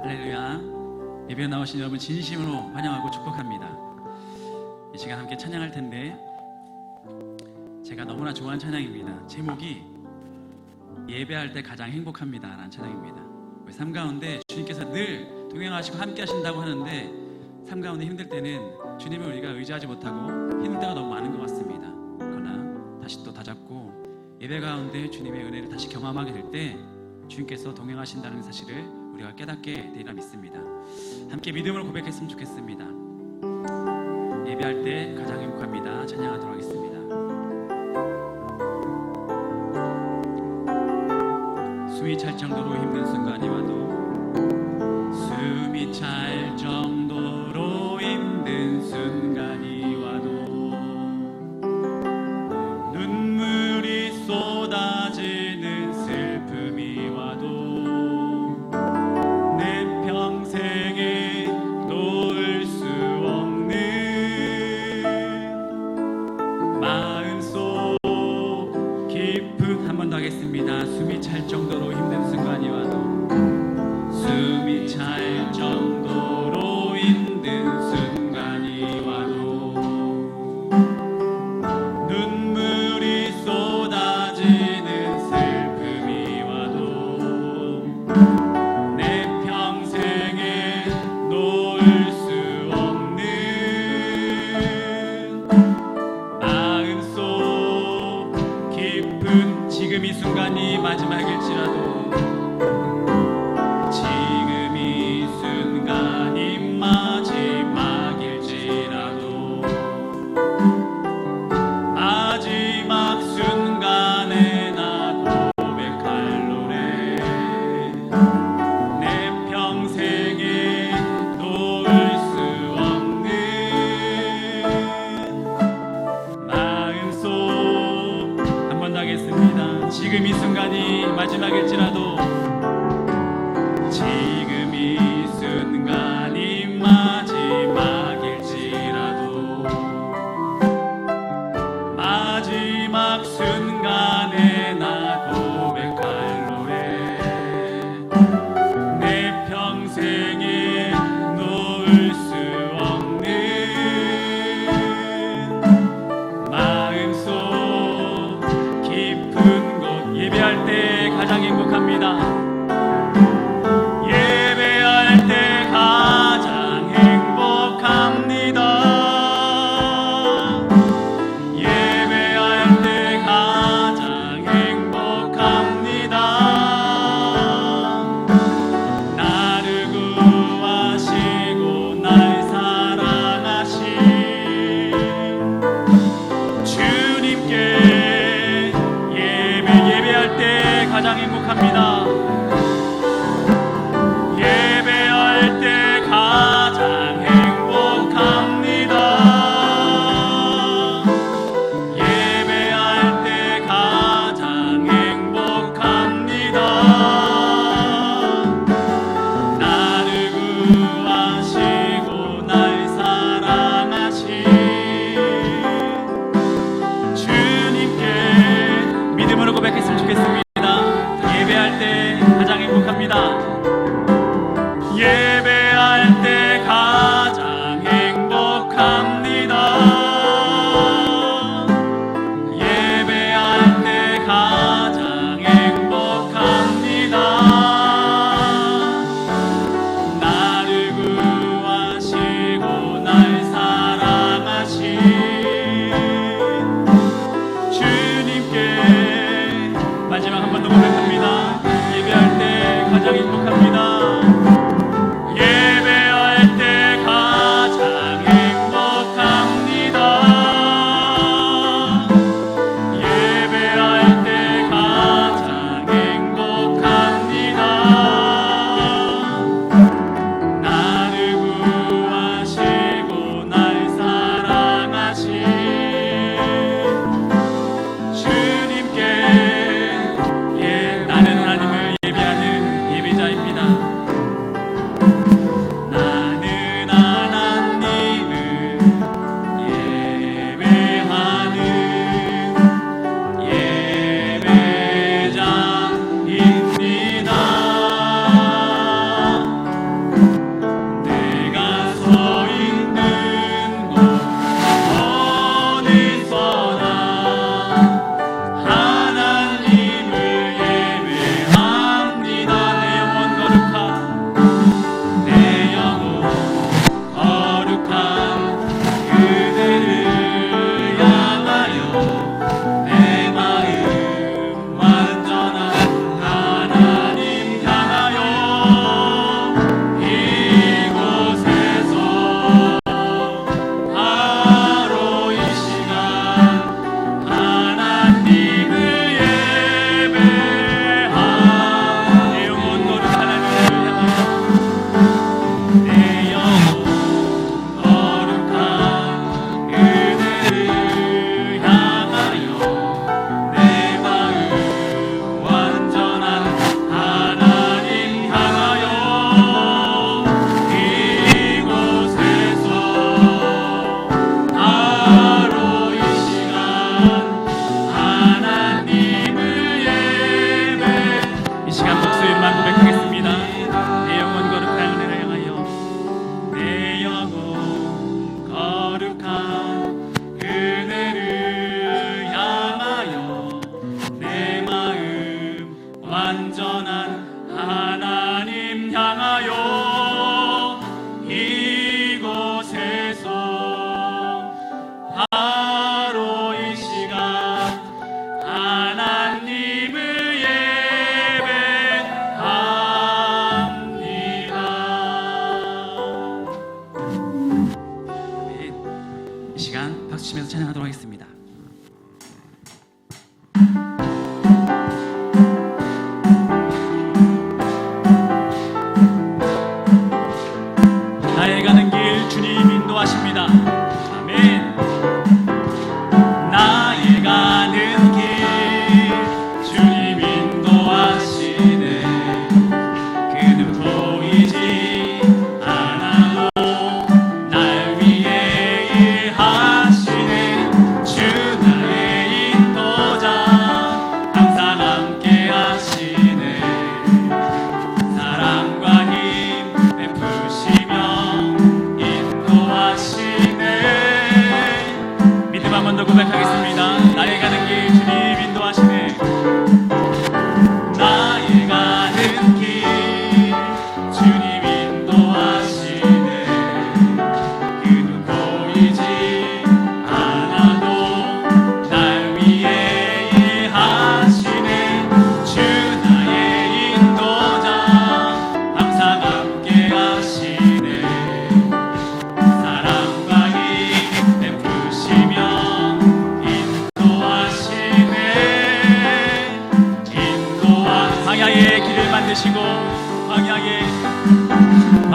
할렐루야. 예배에 나오신 여러분 진심으로 환영하고 축복합니다. 이 시간 함께 찬양할 텐데 제가 너무나 좋아하는 찬양입니다. 제목이 예배할 때 가장 행복합니다 라는 찬양입니다. 우리 삶 가운데 주님께서 늘 동행하시고 함께 하신다고 하는데 삶 가운데 힘들 때는 주님을 우리가 의지하지 못하고 힘들 때가 너무 많은 것 같습니다. 그러나 다시 또 다잡고 예배 가운데 주님의 은혜를 다시 경험하게 될 때 주님께서 동행하신다는 사실을 우리가 깨닫게 되리라 믿습니다. 함께 믿음으로 고백했으면 좋겠습니다. 예배할 때 가장 행복합니다. 찬양하도록 하겠습니다. 숨이 찰 정도로 힘든 순간이 와도 숨이 찰 정도로 힘든 순간이 와도 눈물이 쏟아지는 슬픔이 와도 내 평생에 놓을 수 없는 마음속 깊은 한 번 더 하겠습니다. 숨이 찰 정도로 힘든 순간이 와도 숨이 찰 정도로 힘든 순간이 와도 눈물이 쏟아지는 슬픔이 와도 내 평생에 놓을 수 없는 마음속 깊은 지금 이 순간이 마지막일지라도 지금 이 순간이 마지막일지라도 마지막 순간에 나 고백할 노래 내 평생에 놓을 수 없는 마음속 한 번 더 하겠습니다. 지금 이 순간이 마지막일지라도 지금 이 순간이 마지막일지라도 마지막 순간에 나 고백할 노래 내 평생에 놓을 수 없는 마음속 깊은 곳 예배할 때 가장 행복합니다. 예배할 때 가장 행복합니다. 예배할 때 가장 행복합니다. 나를 구하시고 날 사랑하신 주님께 예배할 때 가장 행복합니다. 예배할 때 가장 행복합니다. 예배할 때 가장 행복합니다. 나를 구하시고 날 사랑하신 주님께 믿음으로 고백했으면 좋겠습니다. 예배할 때 가장 행복합니다. 예배할 때 가장 행복합니다. 예배할 때 가장 행복합니다. 나를 구하시고 날 사랑하신 주님께 마지막 한 번 더 고백합니다. 예배할 때 가장 행복합니다. 시간 목소리만 고백하겠습니다. 내 영혼 거룩한 은혜를 향하여, 내 영혼 거룩한 은혜를 향하여, 내 마음 완전한 하나님 향하여 이곳에서 바로 이 시간 하나님을 예배합니다. 이 시간 박수 치면서 찬양하도록 하겠습니다. 나의 가는 길 주님 인도하십니다. 아멘. 나의 가는 길 주님 인도하시네. 그는 보이지 않아도 날 위해 일하시네. 주 나의 인도자 항상 함께 하시네. 사랑과 힘 베푸시며 인도하시네. 믿음 한 번 더 고백하겠습니다. 나의 가는 길 주님 인도하시네. 나의 가는 길 주님 인도하시네. 그는 보이지 않아도 날 위해 일하시네. 주 나의 인도자 항상 함께 하시네. 사랑과 힘 베푸시며 인도하시네. 광야의 길을 만드시고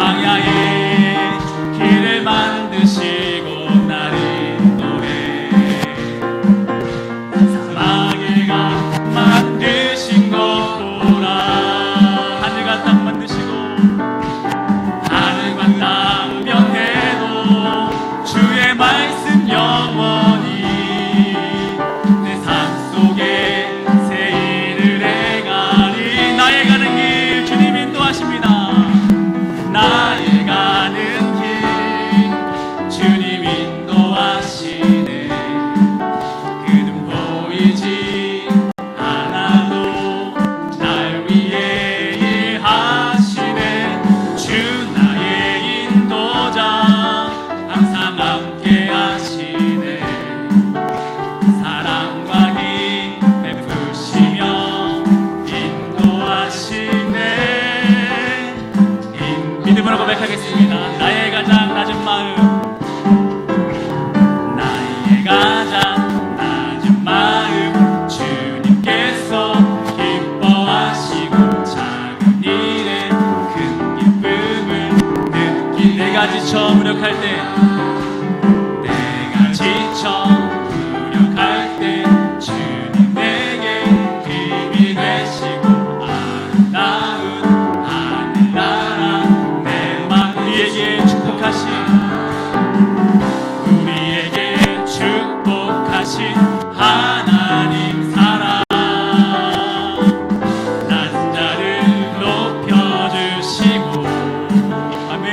광야의 길을 만드시고 날 인도해. 사막을 만드신 것 보라. 하늘과 땅 만드시고 하늘과 땅 변해도 주의 말씀 영원히 내 삶 속에 새 일을 행하리. 나의 가는 길 주님 인도하십니다. 나의 가는 길 주님 인도하시네. 그는 보이지 않아도 날 위해 일하시네. 주 나의 인도자 항상 함께 하시네. 사랑과 힘 베푸시며 인도하시네. 믿음으로 고백하겠습니다. 나의 가장 낮은 마음, 나의 가장 낮은 마음 주님께서 기뻐하시고 작은 일에 큰 기쁨을 느끼. 내가 지쳐 무력할 때, 내가 지쳐 무력할 때 주님 내게 힘이 되시고 아름다운 하늘나라 내 맘 우리에게 축복하신 하나님 사랑 낮은 자를 높여주시고 아멘.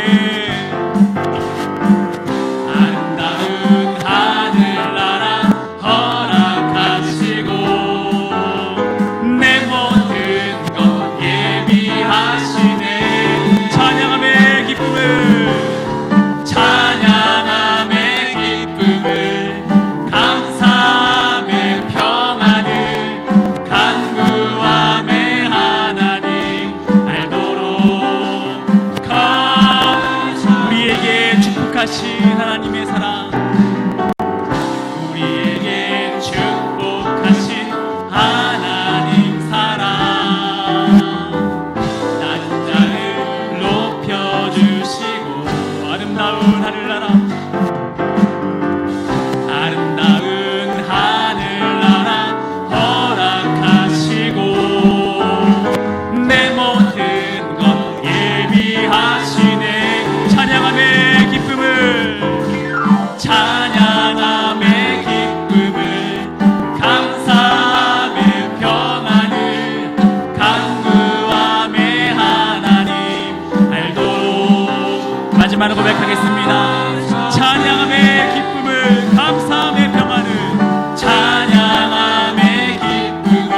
고백하겠습니다. 찬양함의 기쁨을, 감사함의 평안을, 찬양함의 기쁨을,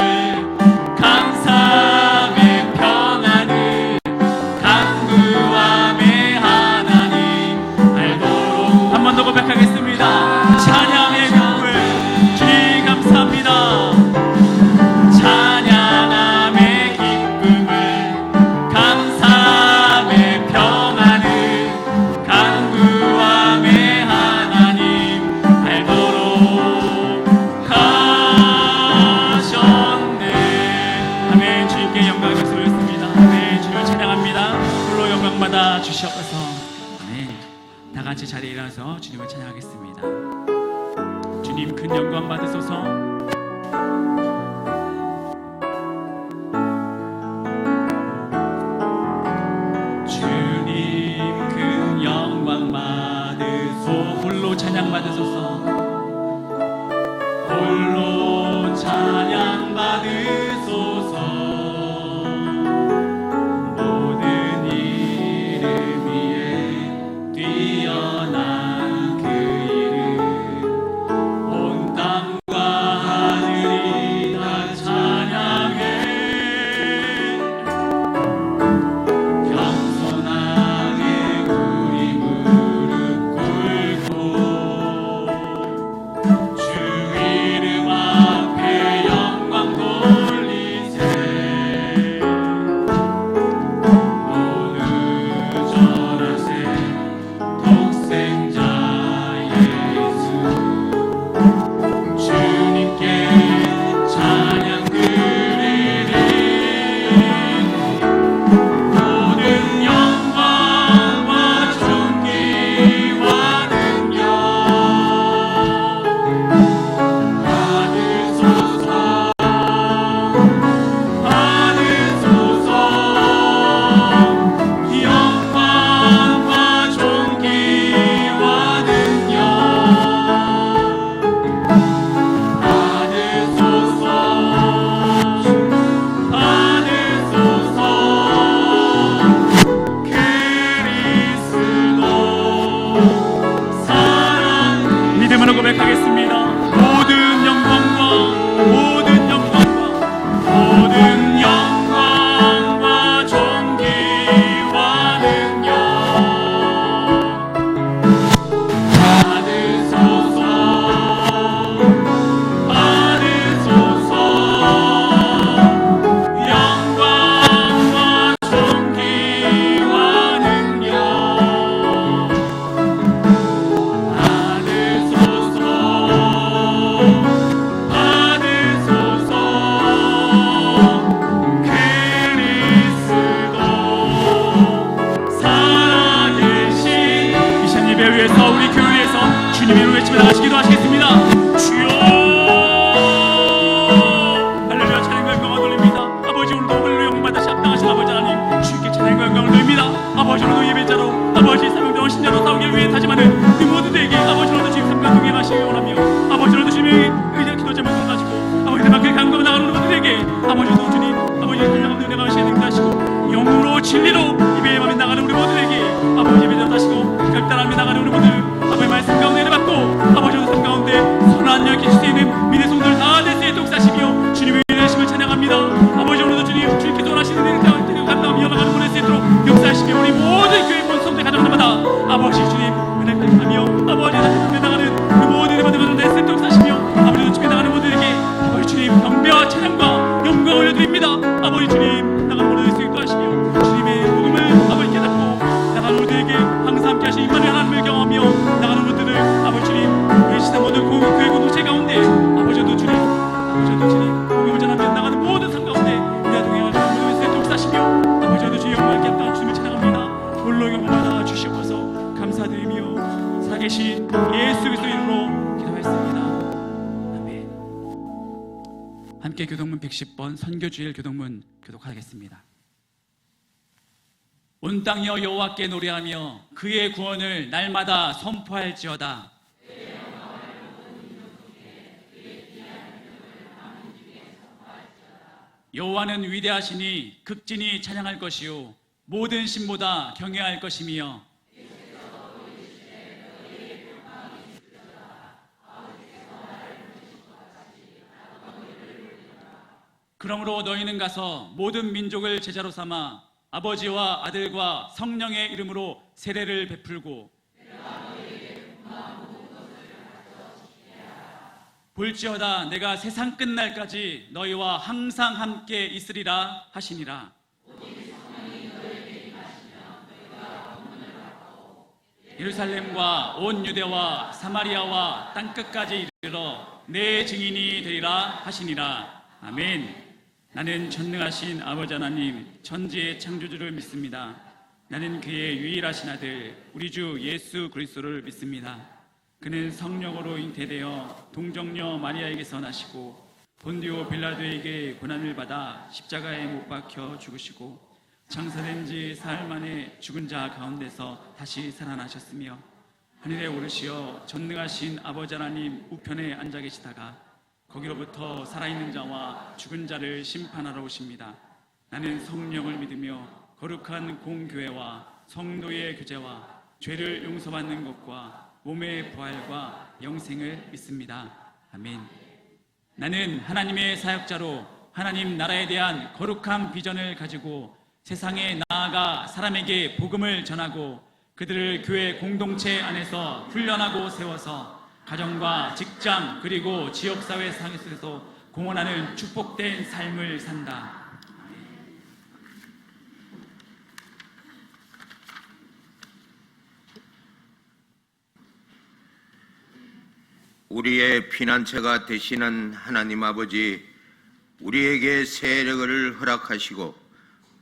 감사함의 평안을, 간구함의 하나님 알도록. 한 번 더 고백하겠습니다. 찬양의 기쁨을, 주님 감사합니다. 찬양함의 기쁨을, 감사함의 평안을, 간구함의 하나님 알도록 하셨네. 아멘. 주님께 영광을 돌렸습니다. 아멘. 주님을 찬양합니다. 홀로 영광받아 주시옵소서. 아멘. 다 같이 자리에 일어나서 주님을 찬양하겠습니다. 주님 큰 영광 받으소서. 홀로 찬양 받으소서. 홀로 찬양 받으소서. 모든 이름 위에 뛰어난 그 이름, 온 땅과 하늘이 다 찬양해. 겸손하게 우리 무릎 꿇고 주 이름 앞에 영광 돌리세. 모두 절하세. 독생자 예수 주님께 찬양 드리리. 모든 영광과 존귀와 능력 받으소서. 받으소서. 영광과 존귀와 능력 받으소서. 받으소서. 그리스도 사랑. 믿음으로 고백하겠습니다. 모든 영광과 존귀와 능력 받으소서. 받으소서. 영광과 존귀와 능력 받으소서. 받으소서. 그리스도 살아계신. 이 시간 예배 위해서, 우리 교회 위해서 주님의 이름을 외치며 나가시기도 하시겠습니다. 주여. 할렐루야. 찬양과 영광을 돌립니다. 아버지, 오늘도 홀로 영광받아 합당하신 아버지 하나님, 주님께 찬양과 영광을 돌립니다. 아버지, 오늘도 예배자로, 아버지 사명자와 신자로 싸우기 위해 다짐하는 그 모두들에게 아버지, 오늘도 주님 삶과 동행하시기 원하며, 아버지, 오늘도 주님의 의자 기도 제목을 가지고 아버지 내 밖에 강구하며 나가는 모두들에게 아버지, 오늘도 주님 아버지 찬양하며 내가시는 능하시고 영으로 진리로 예배의 밤에 나가는 우리 모두에게 아버지 예배자로 다시고 결단하며 나가는 우리 모두 아버지 말씀 가운데 받고 아버지 삶 가운데 선한 열 끼칠 수 있는 믿음의 성도들 다 될 수 있도록 사시며 주님의 위대하심을 찬양합니다. 아버지, 오늘도 주님 주님께서 원하시는 일을 감당하며 이어나가는 보낼 수 있도록 역사하시며 우리 모든 교회 본 성도들 가정마다 아버지 주님 은혜를 하며 아버지 다시 나가는 그 모든 일을 낼수 있도록 사시며 아버지 주님에 나가는 모두에게 아버지 주님 경배와 찬양과 영광을 올려드립니다. 아버지 주님 나가는 모두 될 수 있도록 하시며 주님의 복음을 아버지 깨닫고 나가는 모두에게 항상 함께 하신 임마누엘 하나님을 경험하며 나가는 모두들 아버지 주님 우리 시대 모든 교회 공동체 가운데 아버지도 주님 복음을 전하며 나가는 모든 삶 가운데 우리와 동행하시는 모두 될 수 있도록 사시며 아버지도 주님 영광을 깨닫고 주님을 찬양합니다. 홀로 영광받아 주시옵소서. 감사드리며 살아계신 예수 그리스도 이름으로 기도했습니다. 아멘. 함께 교동문 110번 선교주일 교동문 교독하겠습니다. 온 땅이여 여호와께 노래하며 그의 구원을 날마다 선포할지어다. 여호와는 위대하시니 극진히 찬양할 것이요 모든 신보다 경외할 것이며 그러므로 너희는 가서 모든 민족을 제자로 삼아 아버지와 아들과 성령의 이름으로 세례를 베풀고 볼지어다 내가 세상 끝날까지 너희와 항상 함께 있으리라 하시니라. 예루살렘과 온 유대와 사마리아와 땅끝까지 이르러 내 증인이 되리라 하시니라. 아멘. 나는 전능하신 아버지 하나님 천지의 창조주를 믿습니다. 나는 그의 유일하신 아들 우리 주 예수 그리스도를 믿습니다. 그는 성령으로 잉태되어 동정녀 마리아에게서 나시고 본디오 빌라도에게 고난을 받아 십자가에 못 박혀 죽으시고 장사된 지 사흘 만에 죽은 자 가운데서 다시 살아나셨으며 하늘에 오르시어 전능하신 아버지 하나님 우편에 앉아 계시다가 거기로부터 살아있는 자와 죽은 자를 심판하러 오십니다. 나는 성령을 믿으며 거룩한 공교회와 성도의 교제와 죄를 용서받는 것과 몸의 부활과 영생을 믿습니다. 아멘. 나는 하나님의 사역자로 하나님 나라에 대한 거룩한 비전을 가지고 세상에 나아가 사람에게 복음을 전하고 그들을 교회 공동체 안에서 훈련하고 세워서 가정과 직장 그리고 지역사회 상에서 공헌하는 축복된 삶을 산다. 우리의 피난처가 되시는 하나님 아버지, 우리에게 세력을 허락하시고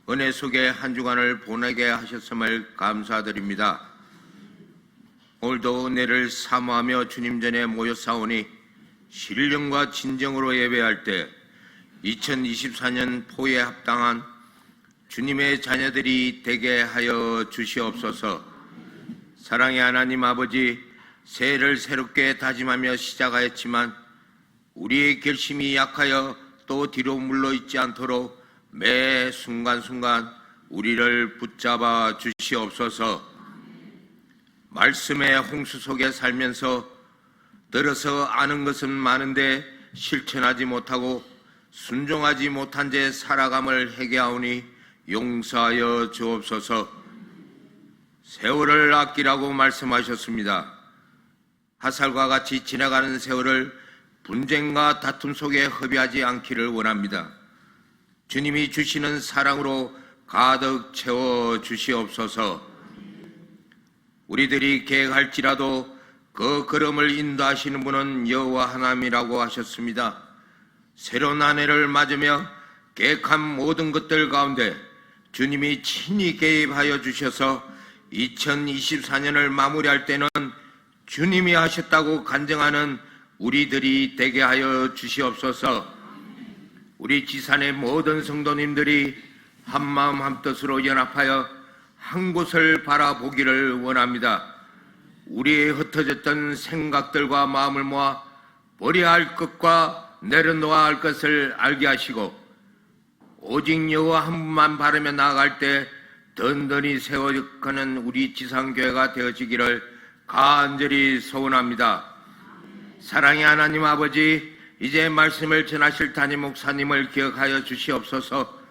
은혜 속에 한 주간을 보내게 하셨음을 감사드립니다. 오늘도 은혜를 사모하며 주님 전에 모여사오니 신령과 진정으로 예배할 때 2024년 포에 합당한 주님의 자녀들이 되게 하여 주시옵소서. 사랑의 하나님 아버지, 새해를 새롭게 다짐하며 시작하였지만 우리의 결심이 약하여 또 뒤로 물러있지 않도록 매 순간순간 우리를 붙잡아 주시옵소서. 말씀의 홍수 속에 살면서 들어서 아는 것은 많은데 실천하지 못하고 순종하지 못한 채 살아감을 회개하오니 용서하여 주옵소서. 세월을 아끼라고 말씀하셨습니다. 화살과 같이 지나가는 세월을 분쟁과 다툼 속에 허비하지 않기를 원합니다. 주님이 주시는 사랑으로 가득 채워 주시옵소서. 우리들이 계획할지라도 그 걸음을 인도하시는 분은 여호와 하나님이라고 하셨습니다. 새로운 한 해를 맞으며 계획한 모든 것들 가운데 주님이 친히 개입하여 주셔서 2024년을 마무리할 때는 주님이 하셨다고 간증하는 우리들이 되게 하여 주시옵소서. 우리 지산의 모든 성도님들이 한마음 한뜻으로 연합하여 한 곳을 바라보기를 원합니다. 우리의 흩어졌던 생각들과 마음을 모아 버려야 할 것과 내려놓아야 할 것을 알게 하시고 오직 여호와 한 분만 바라며 나아갈 때 든든히 세워가는 우리 지상교회가 되어지기를 간절히 소원합니다. 사랑의 하나님 아버지, 이제 말씀을 전하실 담임 목사님을 기억하여 주시옵소서.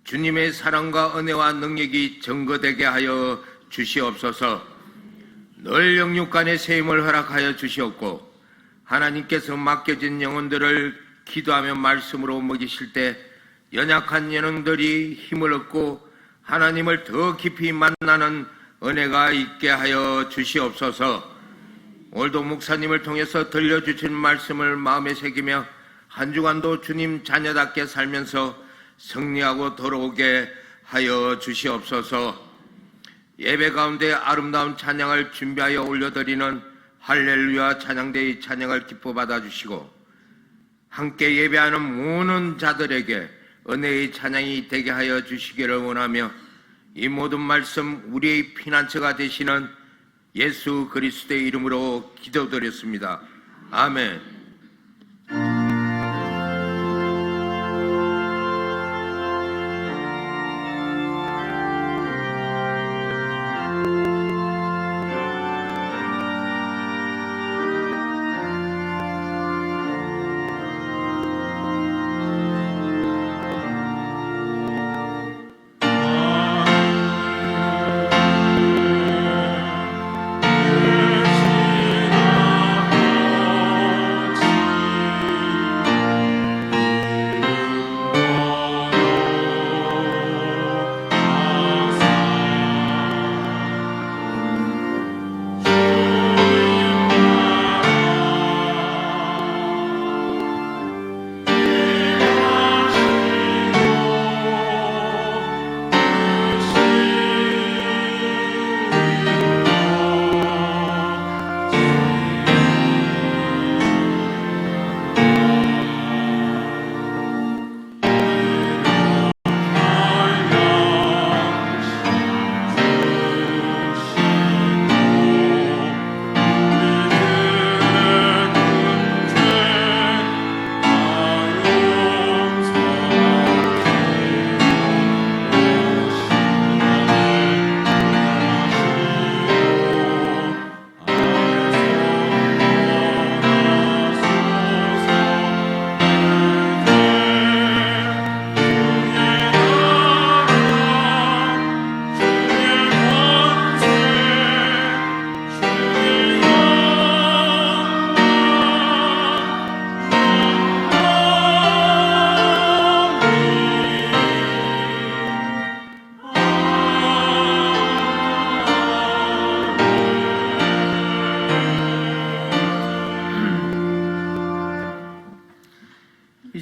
주님의 사랑과 은혜와 능력이 증거되게 하여 주시옵소서. 늘 영육 간의 세임을 허락하여 주시옵고 하나님께서 맡겨진 영혼들을 기도하며 말씀으로 먹이실 때 연약한 영혼들이 힘을 얻고 하나님을 더 깊이 만나는 은혜가 있게 하여 주시옵소서. 오늘도 목사님을 통해서 들려주신 말씀을 마음에 새기며 한 주간도 주님 자녀답게 살면서 승리하고 돌아오게 하여 주시옵소서. 예배 가운데 아름다운 찬양을 준비하여 올려드리는 할렐루야 찬양대의 찬양을 기뻐 받아주시고 함께 예배하는 모든 자들에게 은혜의 찬양이 되게 하여 주시기를 원하며 이 모든 말씀 우리의 피난처가 되시는 예수 그리스도의 이름으로 기도드렸습니다. 아멘.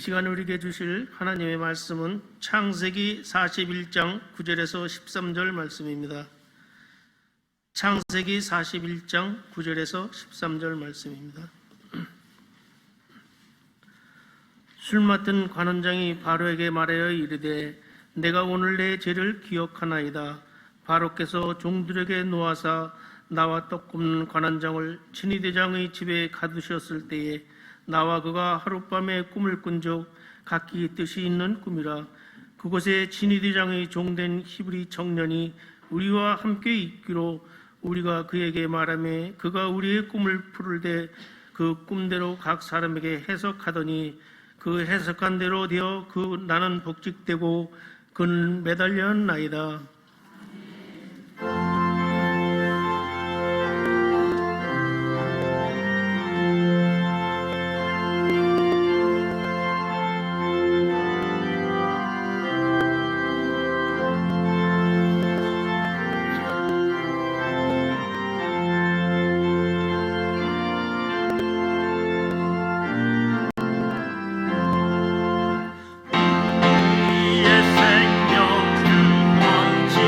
시간 우리에게 주실 하나님의 말씀은 창세기 41장 9절에서 13절 말씀입니다. 창세기 41장 9절에서 13절 말씀입니다. 술 맡은 관원장이 바로에게 말하여 이르되 내가 오늘 내 죄를 기억하나이다. 바로께서 종들에게 놓아사 나와 떡 굽는 관원장을 친위대장의 집에 가두셨을 때에 나와 그가 하룻밤에 꿈을 꾼적 각기 뜻이 있는 꿈이라. 그곳에 친위대장의 종된 히브리 청년이 우리와 함께 있기로 우리가 그에게 말하며 그가 우리의 꿈을 풀을 때 그 꿈대로 각 사람에게 해석하더니 그 해석한 대로 되어 그 나는 복직되고 그는 매달렸나이다. 생명 주 원치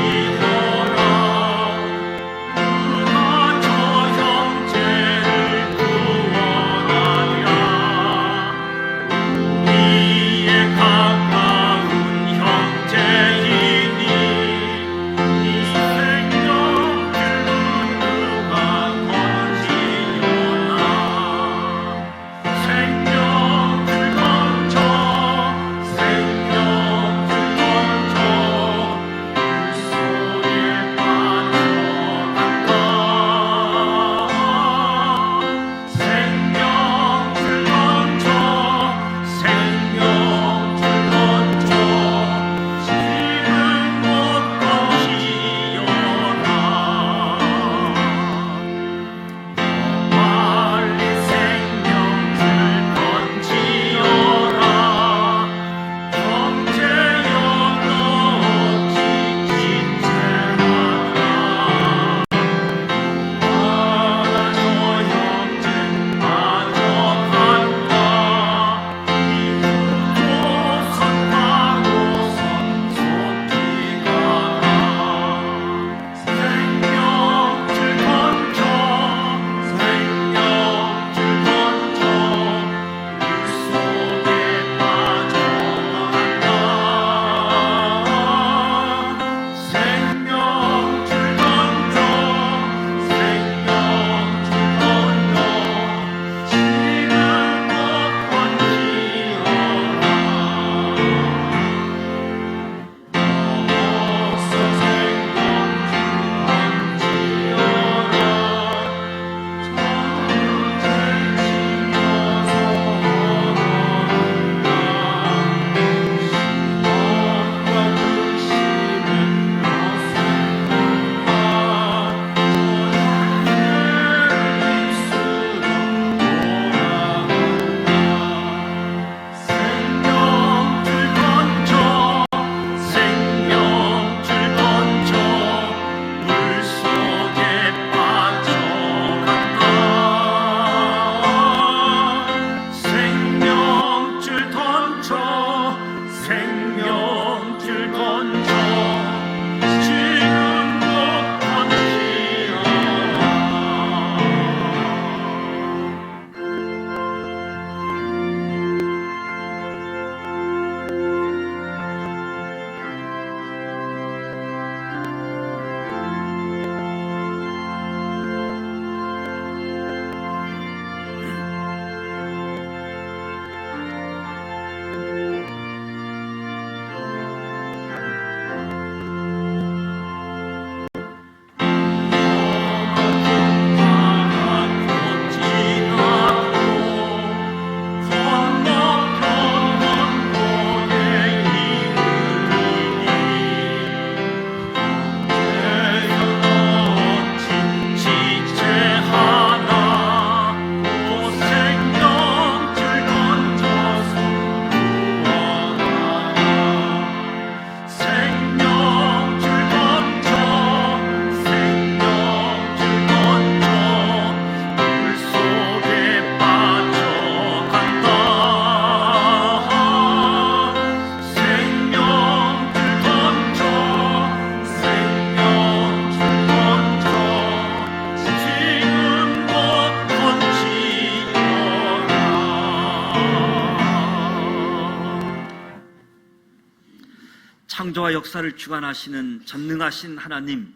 은혜와 역사를 주관하시는 전능하신 하나님,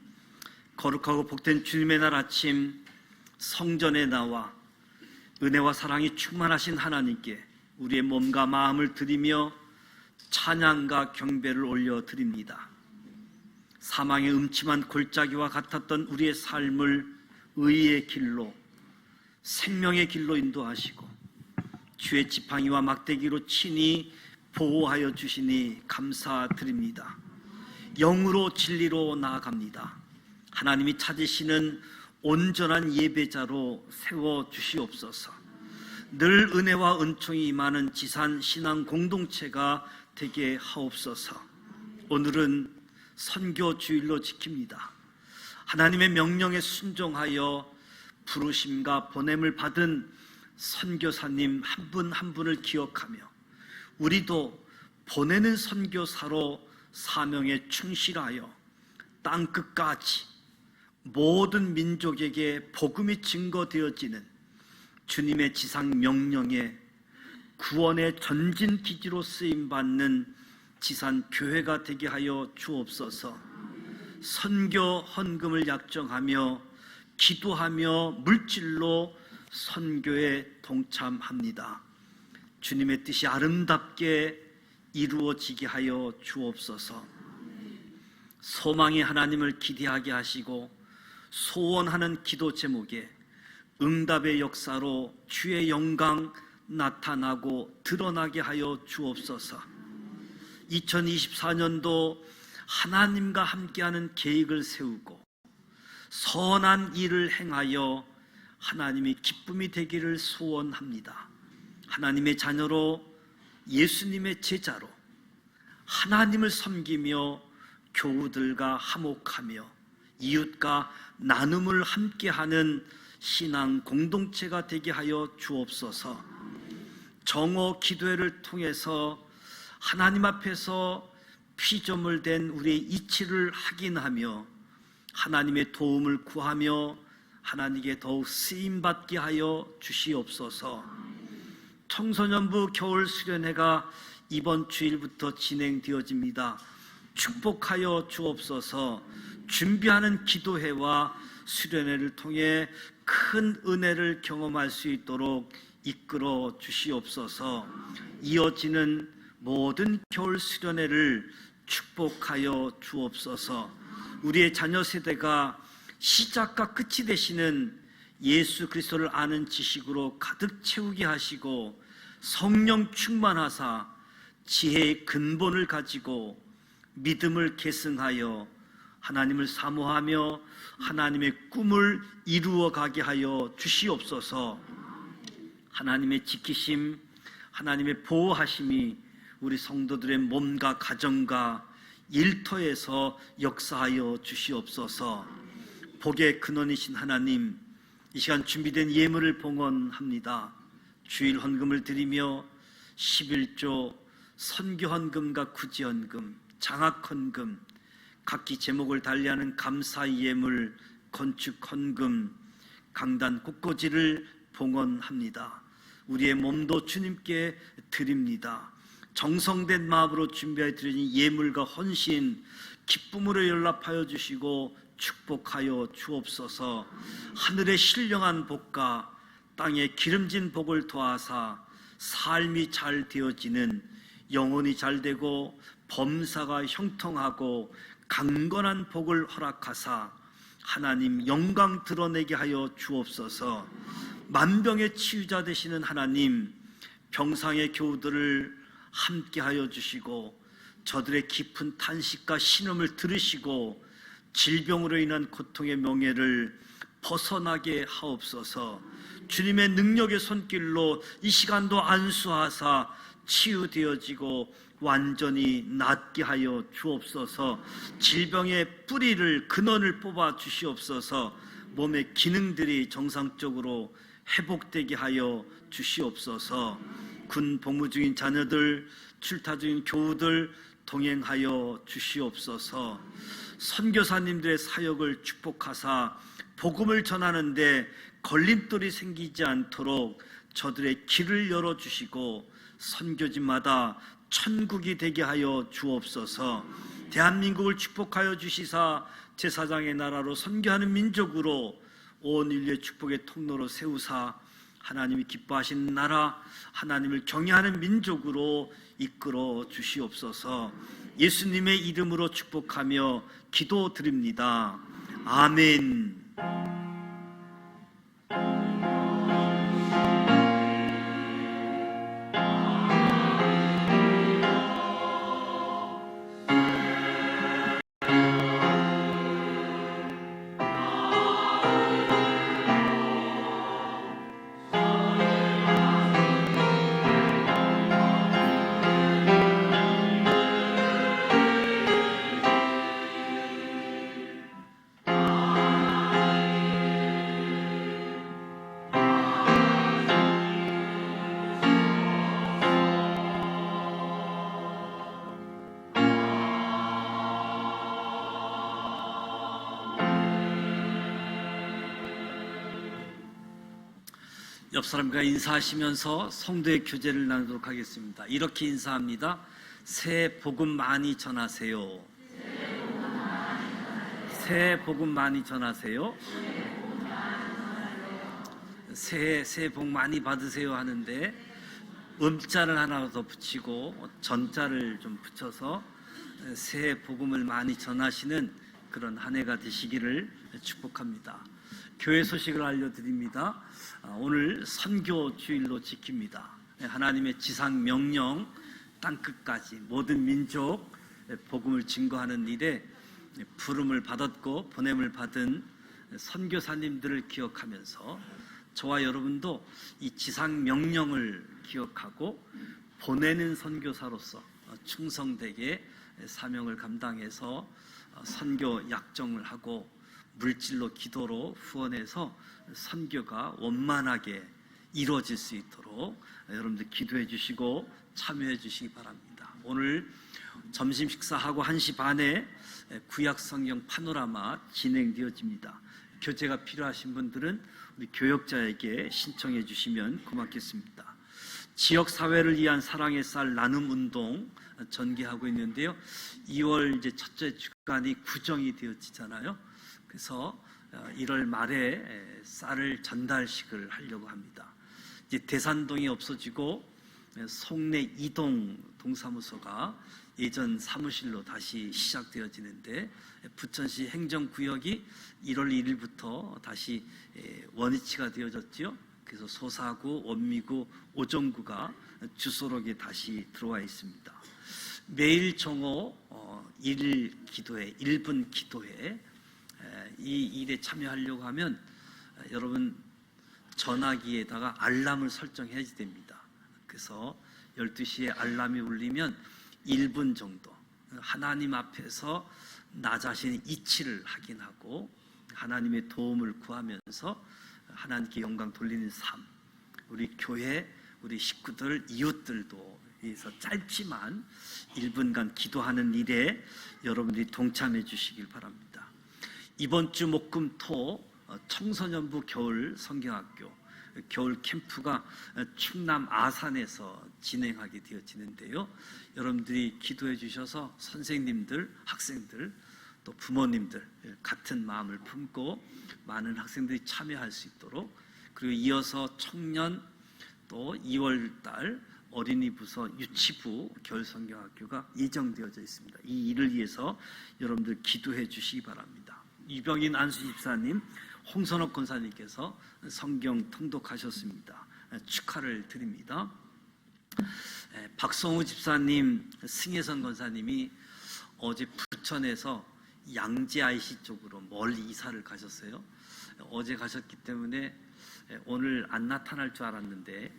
거룩하고 복된 주님의 날 아침 성전에 나와 은혜와 사랑이 충만하신 하나님께 우리의 몸과 마음을 드리며 찬양과 경배를 올려드립니다. 사망의 음침한 골짜기와 같았던 우리의 삶을 의의 길로, 생명의 길로 인도하시고 주의 지팡이와 막대기로 친히 보호하여 주시니 감사드립니다. 영으로 진리로 나아갑니다. 하나님이 찾으시는 온전한 예배자로 세워주시옵소서. 늘 은혜와 은총이 임하는 지산 신앙 공동체가 되게 하옵소서. 오늘은 선교 주일로 지킵니다. 하나님의 명령에 순종하여 부르심과 보냄을 받은 선교사님 한 분 한 분을 기억하며 우리도 보내는 선교사로 사명에 충실하여 땅끝까지 모든 민족에게 복음이 증거되어지는 주님의 지상 명령에 구원의 전진 기지로 쓰임받는 지산 교회가 되게 하여 주옵소서. 선교 헌금을 약정하며 기도하며 물질로 선교에 동참합니다. 주님의 뜻이 아름답게 이루어지게 하여 주옵소서. 소망의 하나님을 기대하게 하시고 소원하는 기도 제목에 응답의 역사로 주의 영광 나타나고 드러나게 하여 주옵소서. 2024년도 하나님과 함께하는 계획을 세우고 선한 일을 행하여 하나님이 기쁨이 되기를 소원합니다. 하나님의 자녀로 예수님의 제자로 하나님을 섬기며 교우들과 화목하며 이웃과 나눔을 함께하는 신앙 공동체가 되게 하여 주옵소서. 정오 기도회를 통해서 하나님 앞에서 피조물 된 우리의 이치를 확인하며 하나님의 도움을 구하며 하나님께 더욱 쓰임받게 하여 주시옵소서. 청소년부 겨울 수련회가 이번 주일부터 진행되어집니다. 축복하여 주옵소서. 준비하는 기도회와 수련회를 통해 큰 은혜를 경험할 수 있도록 이끌어 주시옵소서. 이어지는 모든 겨울 수련회를 축복하여 주옵소서. 우리의 자녀 세대가 시작과 끝이 되시는 예수 그리스도를 아는 지식으로 가득 채우게 하시고 성령 충만하사 지혜의 근본을 가지고 믿음을 계승하여 하나님을 사모하며 하나님의 꿈을 이루어 가게 하여 주시옵소서. 하나님의 지키심, 하나님의 보호하심이 우리 성도들의 몸과 가정과 일터에서 역사하여 주시옵소서. 복의 근원이신 하나님, 이 시간 준비된 예물을 봉헌합니다. 주일 헌금을 드리며 11조 선교 헌금과 구제 헌금, 장학 헌금, 각기 제목을 달리하는 감사의 예물, 건축 헌금, 강단 꽃꽂이를 봉헌합니다. 우리의 몸도 주님께 드립니다. 정성된 마음으로 준비해 드린 예물과 헌신 기쁨으로 연락하여 주시고 축복하여 주옵소서. 하늘의 신령한 복과 땅의 기름진 복을 더하사 삶이 잘 되어지는, 영혼이 잘 되고 범사가 형통하고 강건한 복을 허락하사 하나님 영광 드러내게 하여 주옵소서. 만병의 치유자 되시는 하나님, 병상의 교우들을 함께하여 주시고 저들의 깊은 탄식과 신음을 들으시고 질병으로 인한 고통의 명예를 벗어나게 하옵소서. 주님의 능력의 손길로 이 시간도 안수하사 치유되어지고 완전히 낫게 하여 주옵소서. 질병의 뿌리를, 근원을 뽑아 주시옵소서. 몸의 기능들이 정상적으로 회복되게 하여 주시옵소서. 군 복무 중인 자녀들, 출타 중인 교우들 동행하여 주시옵소서. 선교사님들의 사역을 축복하사 복음을 전하는데 걸림돌이 생기지 않도록 저들의 길을 열어주시고 선교지마다 천국이 되게 하여 주옵소서. 대한민국을 축복하여 주시사 제사장의 나라로 선교하는 민족으로 온 인류의 축복의 통로로 세우사 하나님이 기뻐하시는 나라, 하나님을 경외하는 민족으로 이끌어 주시옵소서. 예수님의 이름으로 축복하며 기도드립니다. 아멘. 옆 사람과 인사하시면서 성도의 교제를 나누도록 하겠습니다. 이렇게 인사합니다. 새해 복음 많이 전하세요. 새해 복음 많이 전하세요. 새해 복 많이 받으세요 하는데 음자를 하나 더 붙이고 전자를 좀 붙여서 새해 복음을 많이 전하시는 그런 한 해가 되시기를 축복합니다. 교회 소식을 알려드립니다. 오늘 선교 주일로 지킵니다. 하나님의 지상 명령, 땅끝까지 모든 민족 복음을 증거하는 일에 부름을 받았고 보냄을 받은 선교사님들을 기억하면서 저와 여러분도 이 지상 명령을 기억하고 보내는 선교사로서 충성되게 사명을 감당해서 선교 약정을 하고 물질로 기도로 후원해서 선교가 원만하게 이루어질 수 있도록 여러분들 기도해 주시고 참여해 주시기 바랍니다. 오늘 점심 식사하고 1시 반에 구약 성경 파노라마 진행되어집니다. 교재가 필요하신 분들은 우리 교역자에게 신청해 주시면 고맙겠습니다. 지역 사회를 위한 사랑의 쌀 나눔 운동 전개하고 있는데요. 2월 이제 첫째 주간이 구정이 되어지잖아요. 그래서 1월 말에 쌀을 전달식을 하려고 합니다. 이제 대산동이 없어지고 송내 이동 동사무소가 예전 사무실로 다시 시작되어지는데 부천시 행정구역이 1월 1일부터 다시 원위치가 되어졌죠. 그래서 소사구, 원미구, 오정구가 주소록에 다시 들어와 있습니다. 매일 정오 1일 기도회, 1분 기도회 이 일에 참여하려고 하면 여러분 전화기에다가 알람을 설정해야 됩니다. 그래서 12시에 알람이 울리면 1분 정도 하나님 앞에서 나 자신의 이치를 확인하고 하나님의 도움을 구하면서 하나님께 영광 돌리는 삶, 우리 교회, 우리 식구들, 이웃들도 위해서 짧지만 1분간 기도하는 일에 여러분들이 동참해 주시길 바랍니다. 이번 주 목금토 청소년부 겨울 성경학교 겨울 캠프가 충남 아산에서 진행하게 되어지는데요. 여러분들이 기도해 주셔서 선생님들, 학생들, 또 부모님들 같은 마음을 품고 많은 학생들이 참여할 수 있도록, 그리고 이어서 청년 또 2월 달 어린이 부서 유치부 겨울 성경학교가 예정되어져 있습니다. 이 일을 위해서 여러분들 기도해 주시기 바랍니다. 유병인 안수 집사님, 홍선옥 권사님께서 성경 통독하셨습니다. 축하를 드립니다. 박성우 집사님, 승혜선 권사님이 어제 부천에서 양재 IC 쪽으로 멀리 이사를 가셨어요. 어제 가셨기 때문에 오늘 안 나타날 줄 알았는데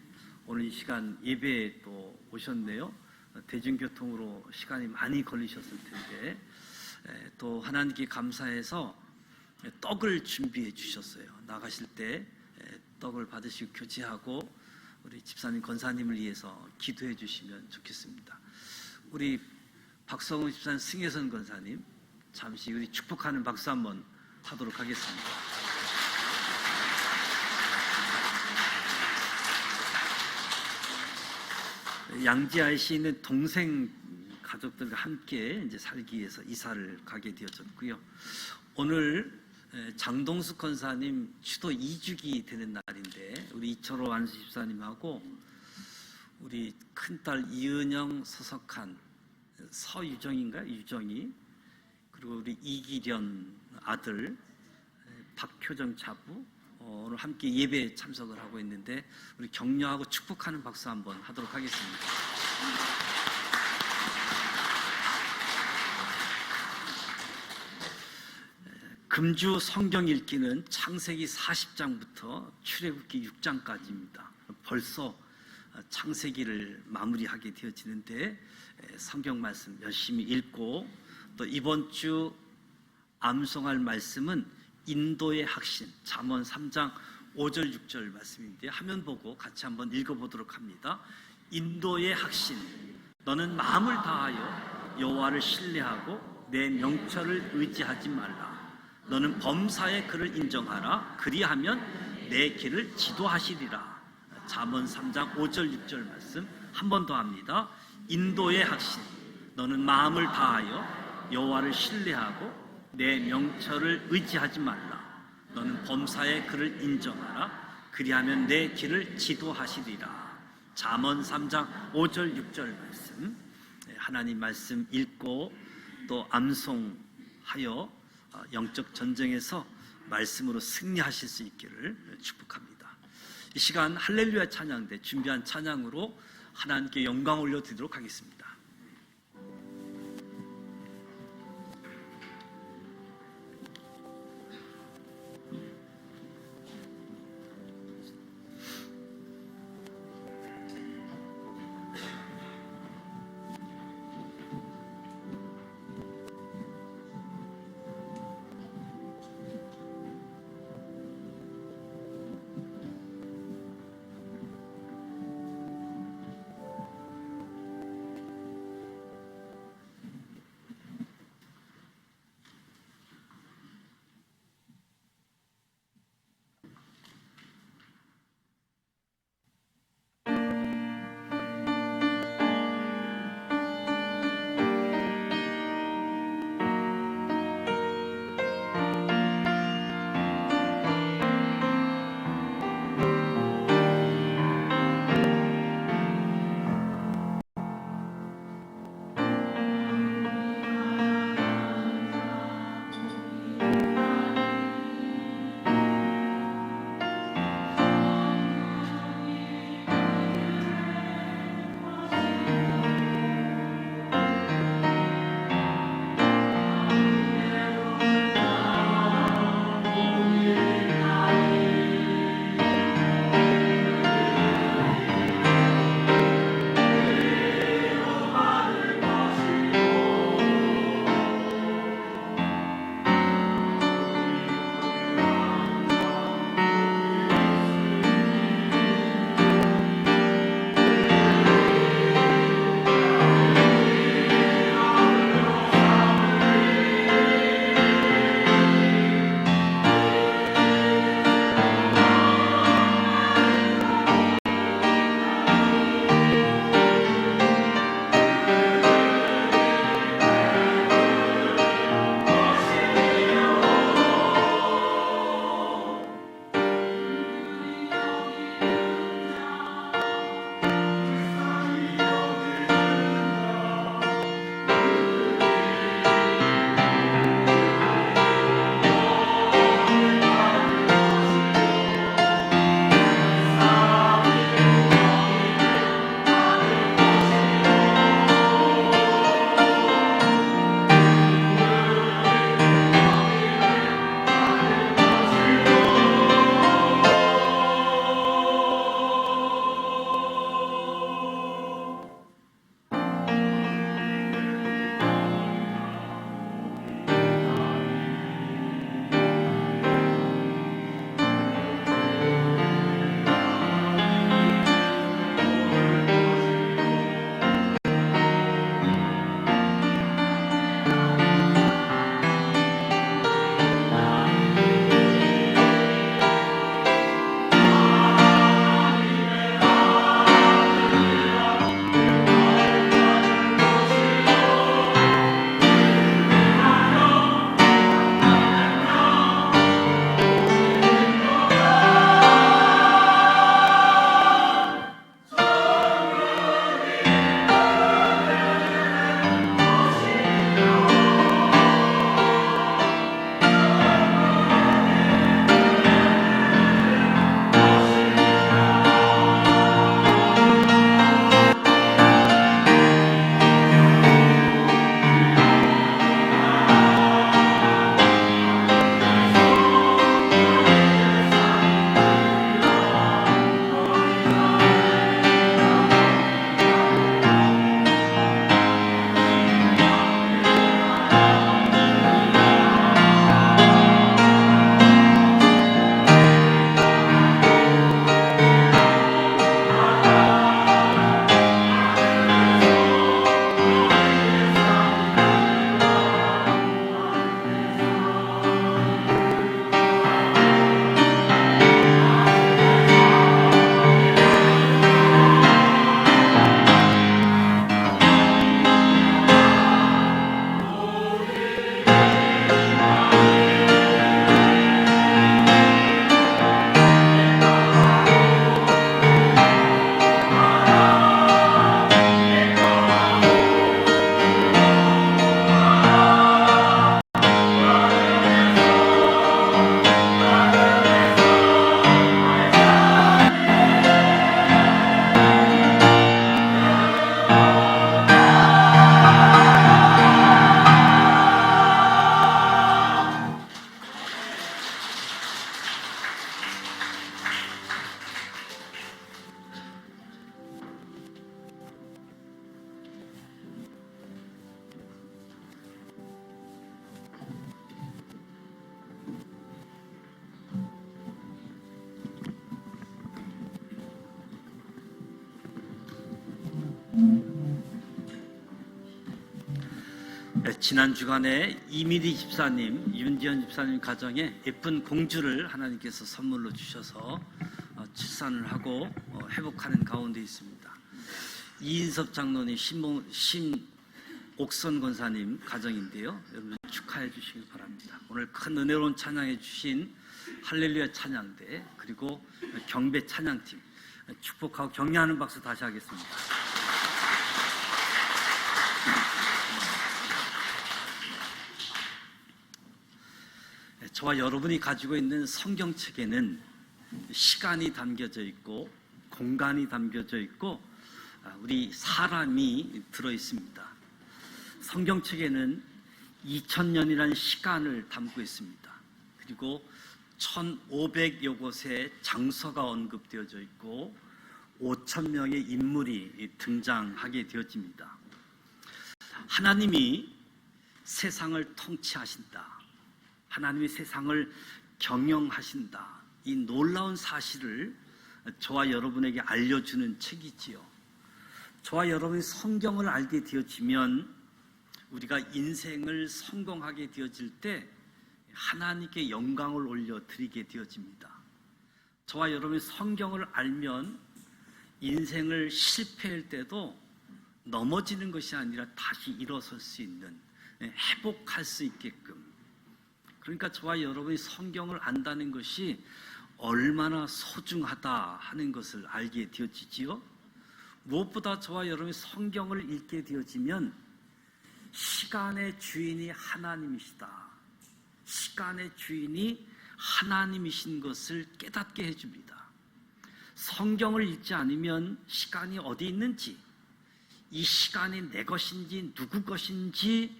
오늘 이 시간 예배에 또 오셨네요. 대중교통으로 시간이 많이 걸리셨을 텐데 또 하나님께 감사해서 떡을 준비해 주셨어요. 나가실 때 떡을 받으시고 교제하고 우리 집사님, 권사님을 위해서 기도해 주시면 좋겠습니다. 우리 박성우 집사님, 승혜선 권사님 잠시 우리 축복하는 박수 한번 하도록 하겠습니다. 양지 IC에 있는 동생 가족들과 함께 이제 살기 위해서 이사를 가게 되어졌고요. 오늘 장동숙 권사님 추도 2주기 되는 날인데 우리 이철호 안수집사님하고 우리 큰딸 이은영 서석한 서유정인가 유정이 그리고 우리 이기련 아들 박효정 자부 오늘 함께 예배에 참석을 하고 있는데 우리 격려하고 축복하는 박수 한번 하도록 하겠습니다. 금주 성경 읽기는 창세기 40장부터 출애굽기 6장까지입니다. 벌써 창세기를 마무리하게 되어지는데 성경 말씀 열심히 읽고 또 이번 주 암송할 말씀은 인도의 확신 잠언 3장 5절 6절 말씀인데 화면 보고 같이 한번 읽어보도록 합니다. 인도의 확신 너는 마음을 다하여 여호와를 신뢰하고 내 명철을 의지하지 말라. 너는 범사의 그를 인정하라. 그리하면 내 길을 지도하시리라. 잠언 3장 5절 6절 말씀 한 번 더 합니다. 인도의 확신 너는 마음을 다하여 여호와를 신뢰하고 내 명철을 의지하지 말라. 너는 범사의 그를 인정하라. 그리하면 내 길을 지도하시리라. 잠언 3장 5절 6절 말씀 하나님 말씀 읽고 또 암송하여 영적 전쟁에서 말씀으로 승리하실 수 있기를 축복합니다. 이 시간 할렐루야 찬양대 준비한 찬양으로 하나님께 영광 올려드리도록 하겠습니다. 지난 주간에 이미리 집사님, 윤지연 집사님 가정에 예쁜 공주를 하나님께서 선물로 주셔서 출산을 하고 회복하는 가운데 있습니다. 이인섭 장로님, 심옥선 권사님 가정인데요. 여러분 축하해 주시기 바랍니다. 오늘 큰 은혜로운 찬양해 주신 할렐루야 찬양대 그리고 경배 찬양팀 축복하고 격려하는 박수 다시 하겠습니다. 저와 여러분이 가지고 있는 성경책에는 시간이 담겨져 있고 공간이 담겨져 있고 우리 사람이 들어 있습니다. 성경책에는 2000년이라는 시간을 담고 있습니다. 그리고 1500여 곳의 장소가 언급되어져 있고 5000명의 인물이 등장하게 되어집니다. 하나님이 세상을 통치하신다. 하나님이 세상을 경영하신다. 이 놀라운 사실을 저와 여러분에게 알려주는 책이지요. 저와 여러분이 성경을 알게 되어지면 우리가 인생을 성공하게 되어질 때 하나님께 영광을 올려드리게 되어집니다. 저와 여러분이 성경을 알면 인생을 실패할 때도 넘어지는 것이 아니라 다시 일어설 수 있는, 회복할 수 있게끔. 그러니까 저와 여러분이 성경을 안다는 것이 얼마나 소중하다 하는 것을 알게 되어지지요. 무엇보다 저와 여러분이 성경을 읽게 되어지면 시간의 주인이 하나님이시다. 시간의 주인이 하나님이신 것을 깨닫게 해줍니다. 성경을 읽지 않으면 시간이 어디 있는지, 이 시간이 내 것인지 누구 것인지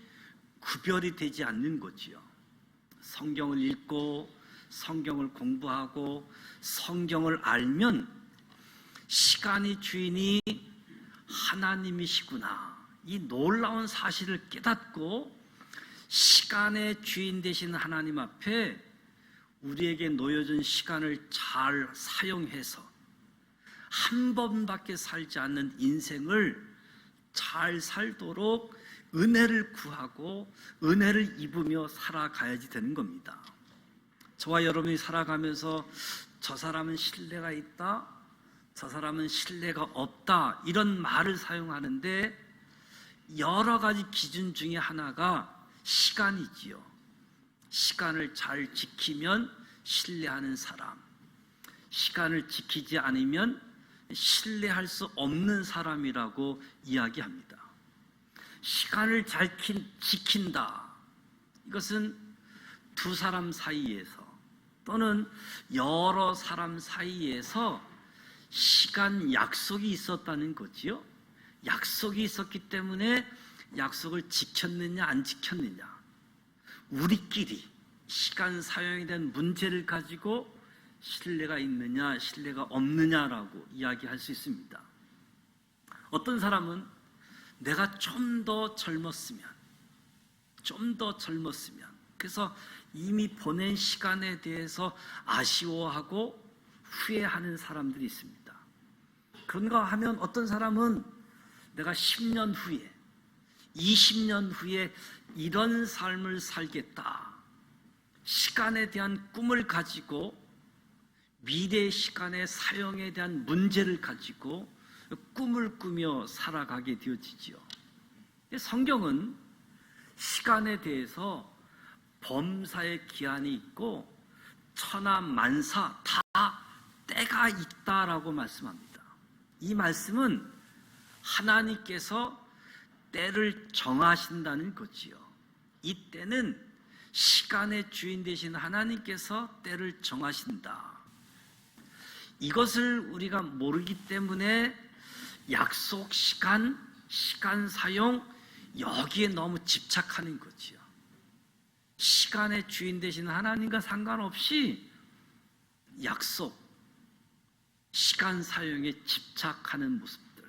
구별이 되지 않는 거지요. 성경을 읽고 성경을 공부하고 성경을 알면 시간의 주인이 하나님이시구나, 이 놀라운 사실을 깨닫고 시간의 주인 되신 하나님 앞에 우리에게 놓여진 시간을 잘 사용해서 한 번밖에 살지 않는 인생을 잘 살도록 은혜를 구하고 은혜를 입으며 살아가야지 되는 겁니다. 저와 여러분이 살아가면서 저 사람은 신뢰가 있다, 저 사람은 신뢰가 없다, 이런 말을 사용하는데 여러 가지 기준 중에 하나가 시간이지요. 시간을 잘 지키면 신뢰하는 사람, 시간을 지키지 않으면 신뢰할 수 없는 사람이라고 이야기합니다. 시간을 잘 지킨다. 이것은 두 사람 사이에서 또는 여러 사람 사이에서 시간 약속이 있었다는 거지요. 약속이 있었기 때문에 약속을 지켰느냐 안 지켰느냐, 우리끼리 시간 사용에 대한 문제를 가지고 신뢰가 있느냐 신뢰가 없느냐라고 이야기할 수 있습니다. 어떤 사람은 내가 좀 더 젊었으면 그래서 이미 보낸 시간에 대해서 아쉬워하고 후회하는 사람들이 있습니다. 그런가 하면 어떤 사람은 내가 10년 후에 20년 후에 이런 삶을 살겠다, 시간에 대한 꿈을 가지고 미래 시간의 사용에 대한 문제를 가지고 꿈을 꾸며 살아가게 되어지지요. 성경은 시간에 대해서 범사의 기한이 있고 천하 만사 다 때가 있다라고 말씀합니다. 이 말씀은 하나님께서 때를 정하신다는 거지요. 이 때는 시간의 주인 되신 하나님께서 때를 정하신다. 이것을 우리가 모르기 때문에 약속 시간, 시간 사용, 여기에 너무 집착하는 거지요. 시간의 주인 되신 하나님과 상관없이 약속, 시간 사용에 집착하는 모습들.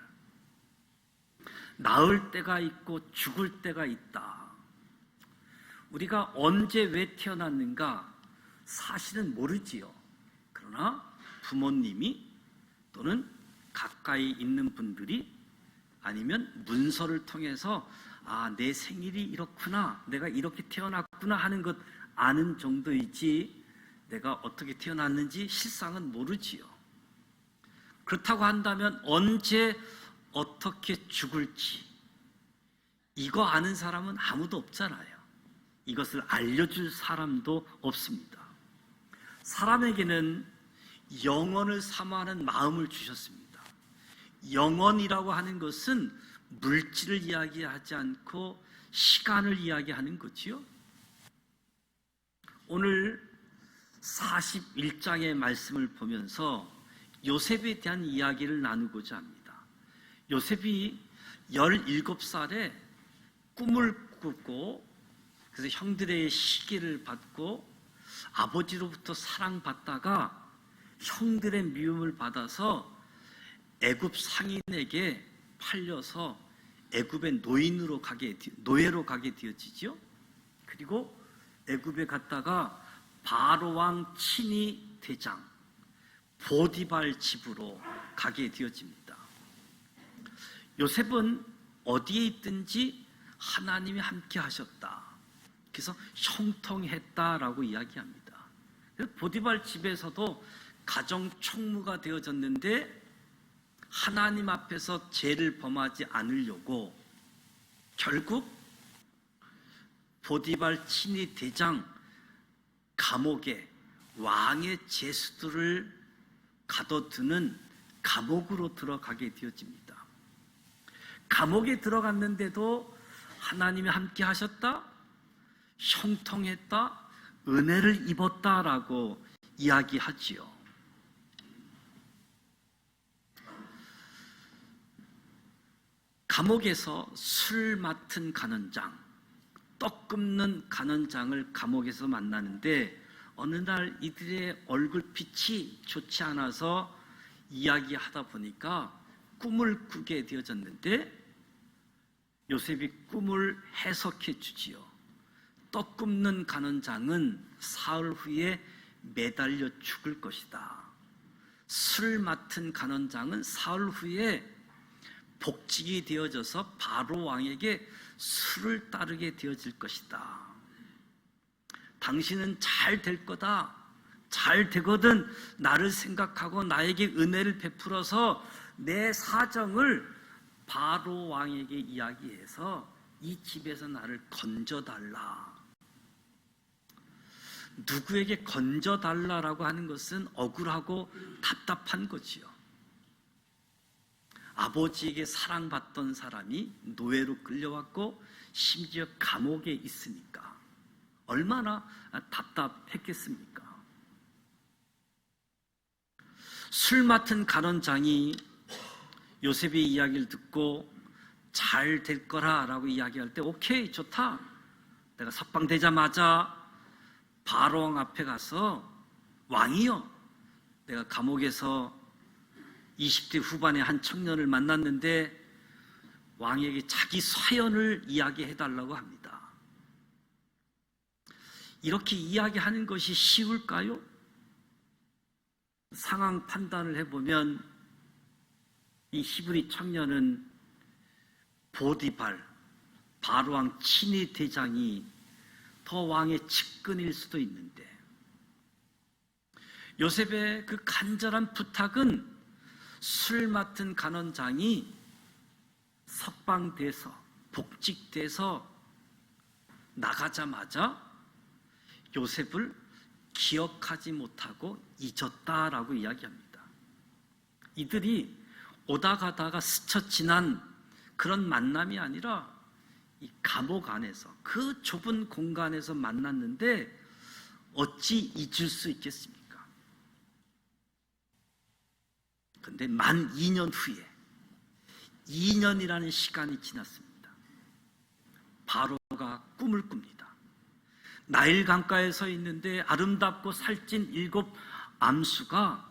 나을 때가 있고 죽을 때가 있다. 우리가 언제 왜 태어났는가 사실은 모르지요. 그러나 부모님이 또는 가까이 있는 분들이 아니면 문서를 통해서 아, 내 생일이 이렇구나, 내가 이렇게 태어났구나 하는 것 아는 정도이지 내가 어떻게 태어났는지 실상은 모르지요. 그렇다고 한다면 언제 어떻게 죽을지 이거 아는 사람은 아무도 없잖아요. 이것을 알려줄 사람도 없습니다. 사람에게는 영원을 사모하는 마음을 주셨습니다. 영원이라고 하는 것은 물질을 이야기하지 않고 시간을 이야기하는 거지요. 오늘 41장의 말씀을 보면서 요셉에 대한 이야기를 나누고자 합니다. 요셉이 17살에 꿈을 꾸고 그래서 형들의 시기를 받고 아버지로부터 사랑받다가 형들의 미움을 받아서 애굽 상인에게 팔려서 애굽의 노예로 가게 되어지죠. 그리고 애굽에 갔다가 바로 왕 친위 대장 보디발 집으로 가게 되어집니다. 요셉은 어디에 있든지 하나님이 함께 하셨다. 그래서 형통했다라고 이야기합니다. 보디발 집에서도 가정 총무가 되어졌는데 하나님 앞에서 죄를 범하지 않으려고 결국 보디발 친위 대장 감옥에 왕의 제수들을 가둬두는 감옥으로 들어가게 되어집니다. 감옥에 들어갔는데도 하나님이 함께 하셨다, 형통했다, 은혜를 입었다라고 이야기하지요. 감옥에서 술 맡은 간원장, 떡 굽는 간원장을 감옥에서 만나는데 어느 날 이들의 얼굴빛이 좋지 않아서 이야기하다 보니까 꿈을 꾸게 되어졌는데 요셉이 꿈을 해석해 주지요. 떡 굽는 간원장은 사흘 후에 매달려 죽을 것이다. 술 맡은 간원장은 사흘 후에 복직이 되어져서 바로 왕에게 술을 따르게 되어질 것이다. 당신은 잘 될 거다. 잘 되거든 나를 생각하고 나에게 은혜를 베풀어서 내 사정을 바로 왕에게 이야기해서 이 집에서 나를 건져달라. 누구에게 건져달라라고 하는 것은 억울하고 답답한 거지요. 아버지에게 사랑받던 사람이 노예로 끌려왔고 심지어 감옥에 있으니까 얼마나 답답했겠습니까? 술 맡은 간원장이 요셉의 이야기를 듣고 잘 될 거라라고 이야기할 때 오케이 좋다. 내가 석방되자마자 바로왕 앞에 가서 왕이여, 내가 감옥에서 20대 후반의 한 청년을 만났는데 왕에게 자기 사연을 이야기해달라고 합니다. 이렇게 이야기하는 것이 쉬울까요? 상황 판단을 해보면 이 히브리 청년은 보디발, 바로왕 친위 대장이 더 왕의 측근일 수도 있는데 요셉의 그 간절한 부탁은 술 맡은 간원장이 석방돼서 복직돼서 나가자마자 요셉을 기억하지 못하고 잊었다라고 이야기합니다. 이들이 오다 가다가 스쳐 지난 그런 만남이 아니라 이 감옥 안에서 그 좁은 공간에서 만났는데 어찌 잊을 수 있겠습니까? 그런데 만 2년 후에 2년이라는 시간이 지났습니다. 바로가 꿈을 꿉니다. 나일 강가에 서 있는데 아름답고 살찐 7 암수가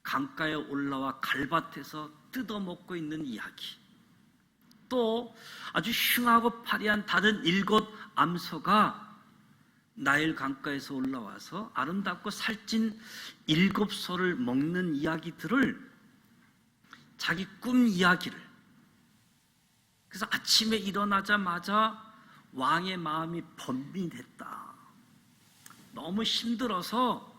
강가에 올라와 갈밭에서 뜯어먹고 있는 이야기. 또 아주 흉하고 파리한 다른 7 암소가 나일 강가에서 올라와서 아름답고 살찐 7소를 먹는 이야기들을 자기 꿈 이야기를 그래서 아침에 일어나자마자 왕의 마음이 번민했다. 너무 힘들어서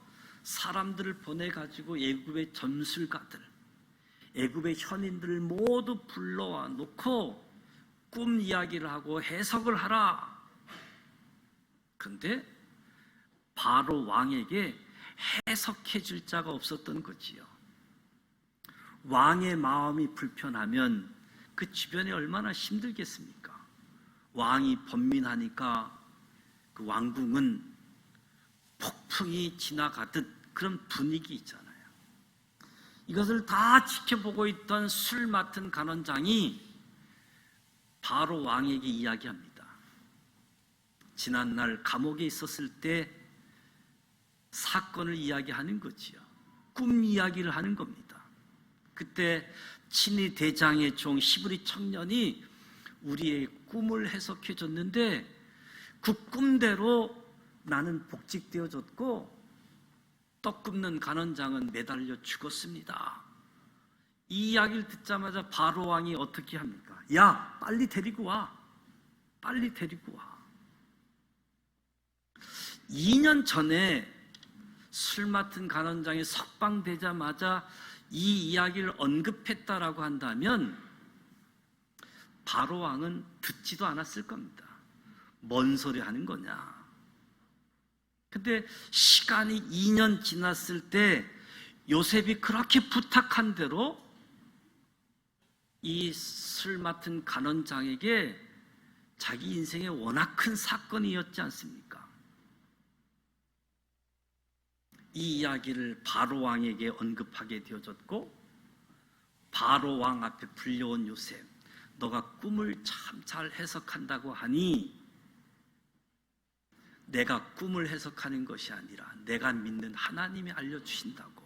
사람들을 보내가지고 애굽의 점술가들, 애굽의 현인들을 모두 불러와 놓고 꿈 이야기를 하고 해석을 하라. 그런데 바로 왕에게 해석해 줄 자가 없었던 거지요. 왕의 마음이 불편하면 그 주변이 얼마나 힘들겠습니까? 왕이 번민하니까 그 왕궁은 폭풍이 지나가듯 그런 분위기 있잖아요. 이것을 다 지켜보고 있던 술 맡은 간원장이 바로 왕에게 이야기합니다. 지난날 감옥에 있었을 때 사건을 이야기하는 거지요. 꿈 이야기를 하는 겁니다. 그때 친위 대장의 종 시브리 청년이 우리의 꿈을 해석해 줬는데 그 꿈대로 나는 복직되어졌고 떡 굽는 간원장은 매달려 죽었습니다. 이 이야기를 듣자마자 바로 왕이 어떻게 합니까? 야, 빨리 데리고 와. 빨리 데리고 와. 2년 전에 술 맡은 간원장이 석방되자마자 이 이야기를 언급했다라고 한다면 바로 왕은 듣지도 않았을 겁니다. 뭔 소리 하는 거냐. 근데 시간이 2년 지났을 때 요셉이 그렇게 부탁한 대로 이 술 맡은 간원장에게 자기 인생에 워낙 큰 사건이었지 않습니까? 이 이야기를 바로 왕에게 언급하게 되어졌고 바로 왕 앞에 불려온 요셉, 너가 꿈을 참 잘 해석한다고 하니 내가 꿈을 해석하는 것이 아니라 내가 믿는 하나님이 알려주신다고.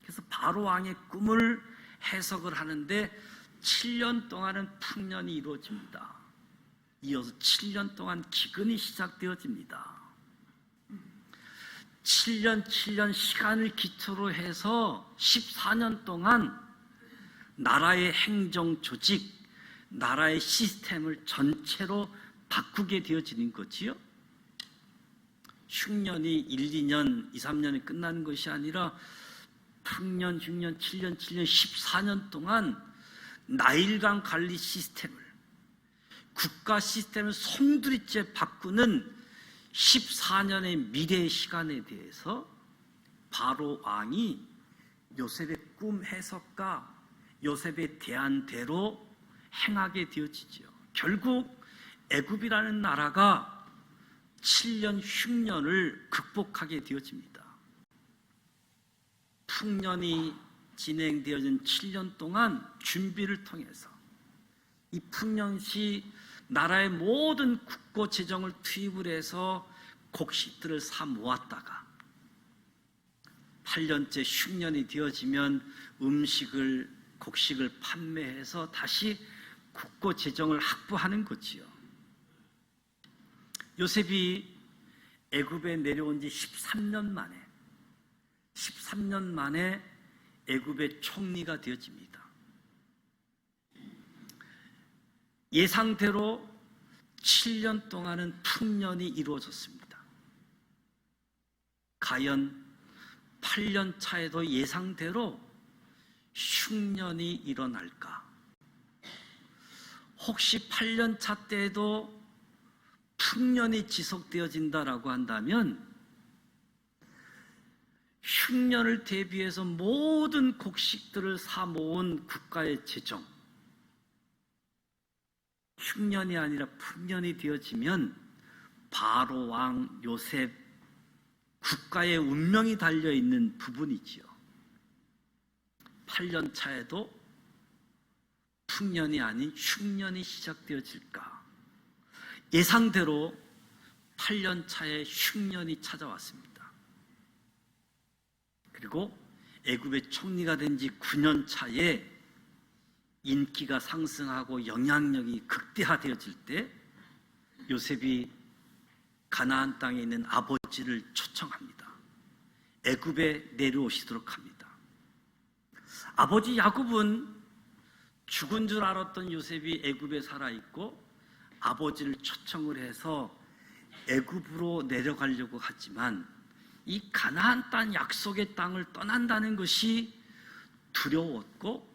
그래서 바로 왕의 꿈을 해석을 하는데 7년 동안은 풍년이 이루어집니다. 이어서 7년 동안 기근이 시작되어집니다. 7년 시간을 기초로 해서 14년 동안 나라의 행정 조직, 나라의 시스템을 전체로 바꾸게 되어지는 거지요. 흉년이 1, 2년, 2, 3년에 끝나는 것이 아니라 풍년, 6년, 7년, 14년 동안 나일강 관리 시스템을, 국가 시스템을 송두리째 바꾸는 14년의 미래의 시간에 대해서 바로 왕이 요셉의 꿈 해석과 요셉에 대한 대로 행하게 되어지죠. 결국 애굽이라는 나라가 7년 흉년을 극복하게 되어집니다. 풍년이 진행되어진 7년 동안 준비를 통해서 이 풍년시 나라의 모든 국고 재정을 투입을 해서 곡식들을 사 모았다가 8년째 흉년이 되어지면 곡식을 판매해서 다시 국고 재정을 확보하는 거지요. 요셉이 애굽에 내려온 지 13년 만에 애굽의 총리가 되어집니다. 예상대로 7년 동안은 풍년이 이루어졌습니다. 과연 8년 차에도 예상대로 흉년이 일어날까? 혹시 8년 차 때에도 풍년이 지속되어진다라고 한다면 흉년을 대비해서 모든 곡식들을 사 모은 국가의 재정, 흉년이 아니라 풍년이 되어지면 바로 왕 요셉 국가의 운명이 달려있는 부분이지요. 8년 차에도 풍년이 아닌 흉년이 시작되어질까? 예상대로 8년 차에 흉년이 찾아왔습니다. 그리고 애굽의 총리가 된 지 9년 차에 인기가 상승하고 영향력이 극대화되어질 때 요셉이 가나안 땅에 있는 아버지를 초청합니다. 애굽에 내려오시도록 합니다. 아버지 야곱은 죽은 줄 알았던 요셉이 애굽에 살아 있고 아버지를 초청을 해서 애굽으로 내려가려고 하지만 이 가나안 땅 약속의 땅을 떠난다는 것이 두려웠고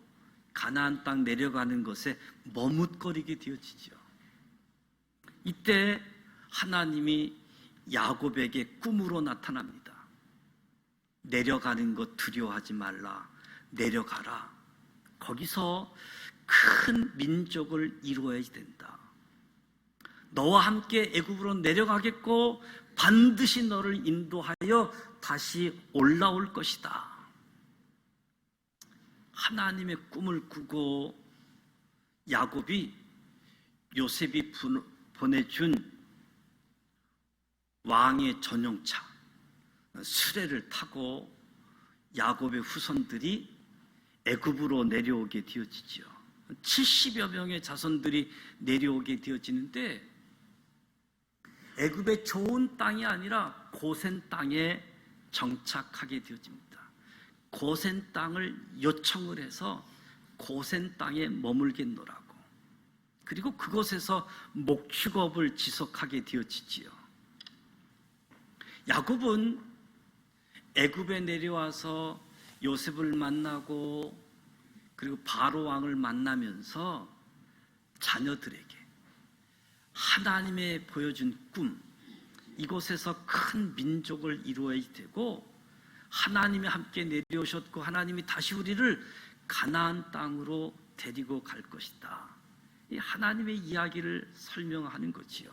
가나안 땅 내려가는 것에 머뭇거리게 되어지죠. 이때 하나님이 야곱에게 꿈으로 나타납니다. 내려가는 것 두려워하지 말라. 내려가라. 거기서 큰 민족을 이루어야 된다. 너와 함께 애굽으로 내려가겠고 반드시 너를 인도하여 다시 올라올 것이다. 하나님의 꿈을 꾸고 야곱이 요셉이 보내준 왕의 전용차 수레를 타고 야곱의 후손들이 애굽으로 내려오게 되어지죠. 70여 명의 자손들이 내려오게 되어지는데 애굽의 좋은 땅이 아니라 고센 땅에 정착하게 되어집니다. 고센 땅을 요청을 해서 고센 땅에 머물겠노라고. 그리고 그곳에서 목축업을 지속하게 되어지지요. 야곱은 애굽에 내려와서 요셉을 만나고 그리고 바로 왕을 만나면서 자녀들에게 하나님의 보여준 꿈, 이곳에서 큰 민족을 이루어야 되고 하나님이 함께 내려오셨고 하나님이 다시 우리를 가나안 땅으로 데리고 갈 것이다. 이 하나님의 이야기를 설명하는 거지요.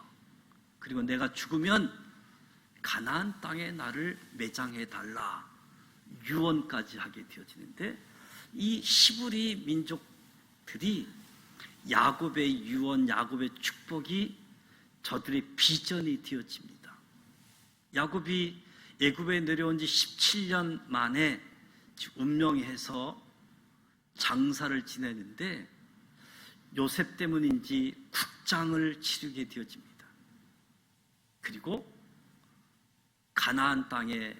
그리고 내가 죽으면 가나안 땅에 나를 매장해 달라. 유언까지 하게 되어지는데 이 시브리 민족들이 야곱의 유언, 야곱의 축복이 저들의 비전이 되어집니다. 야곱이 애굽에 내려온 지 17년 만에 운명해서 장사를 지내는데 요셉 때문인지 국장을 치르게 되어집니다. 그리고 가나안 땅에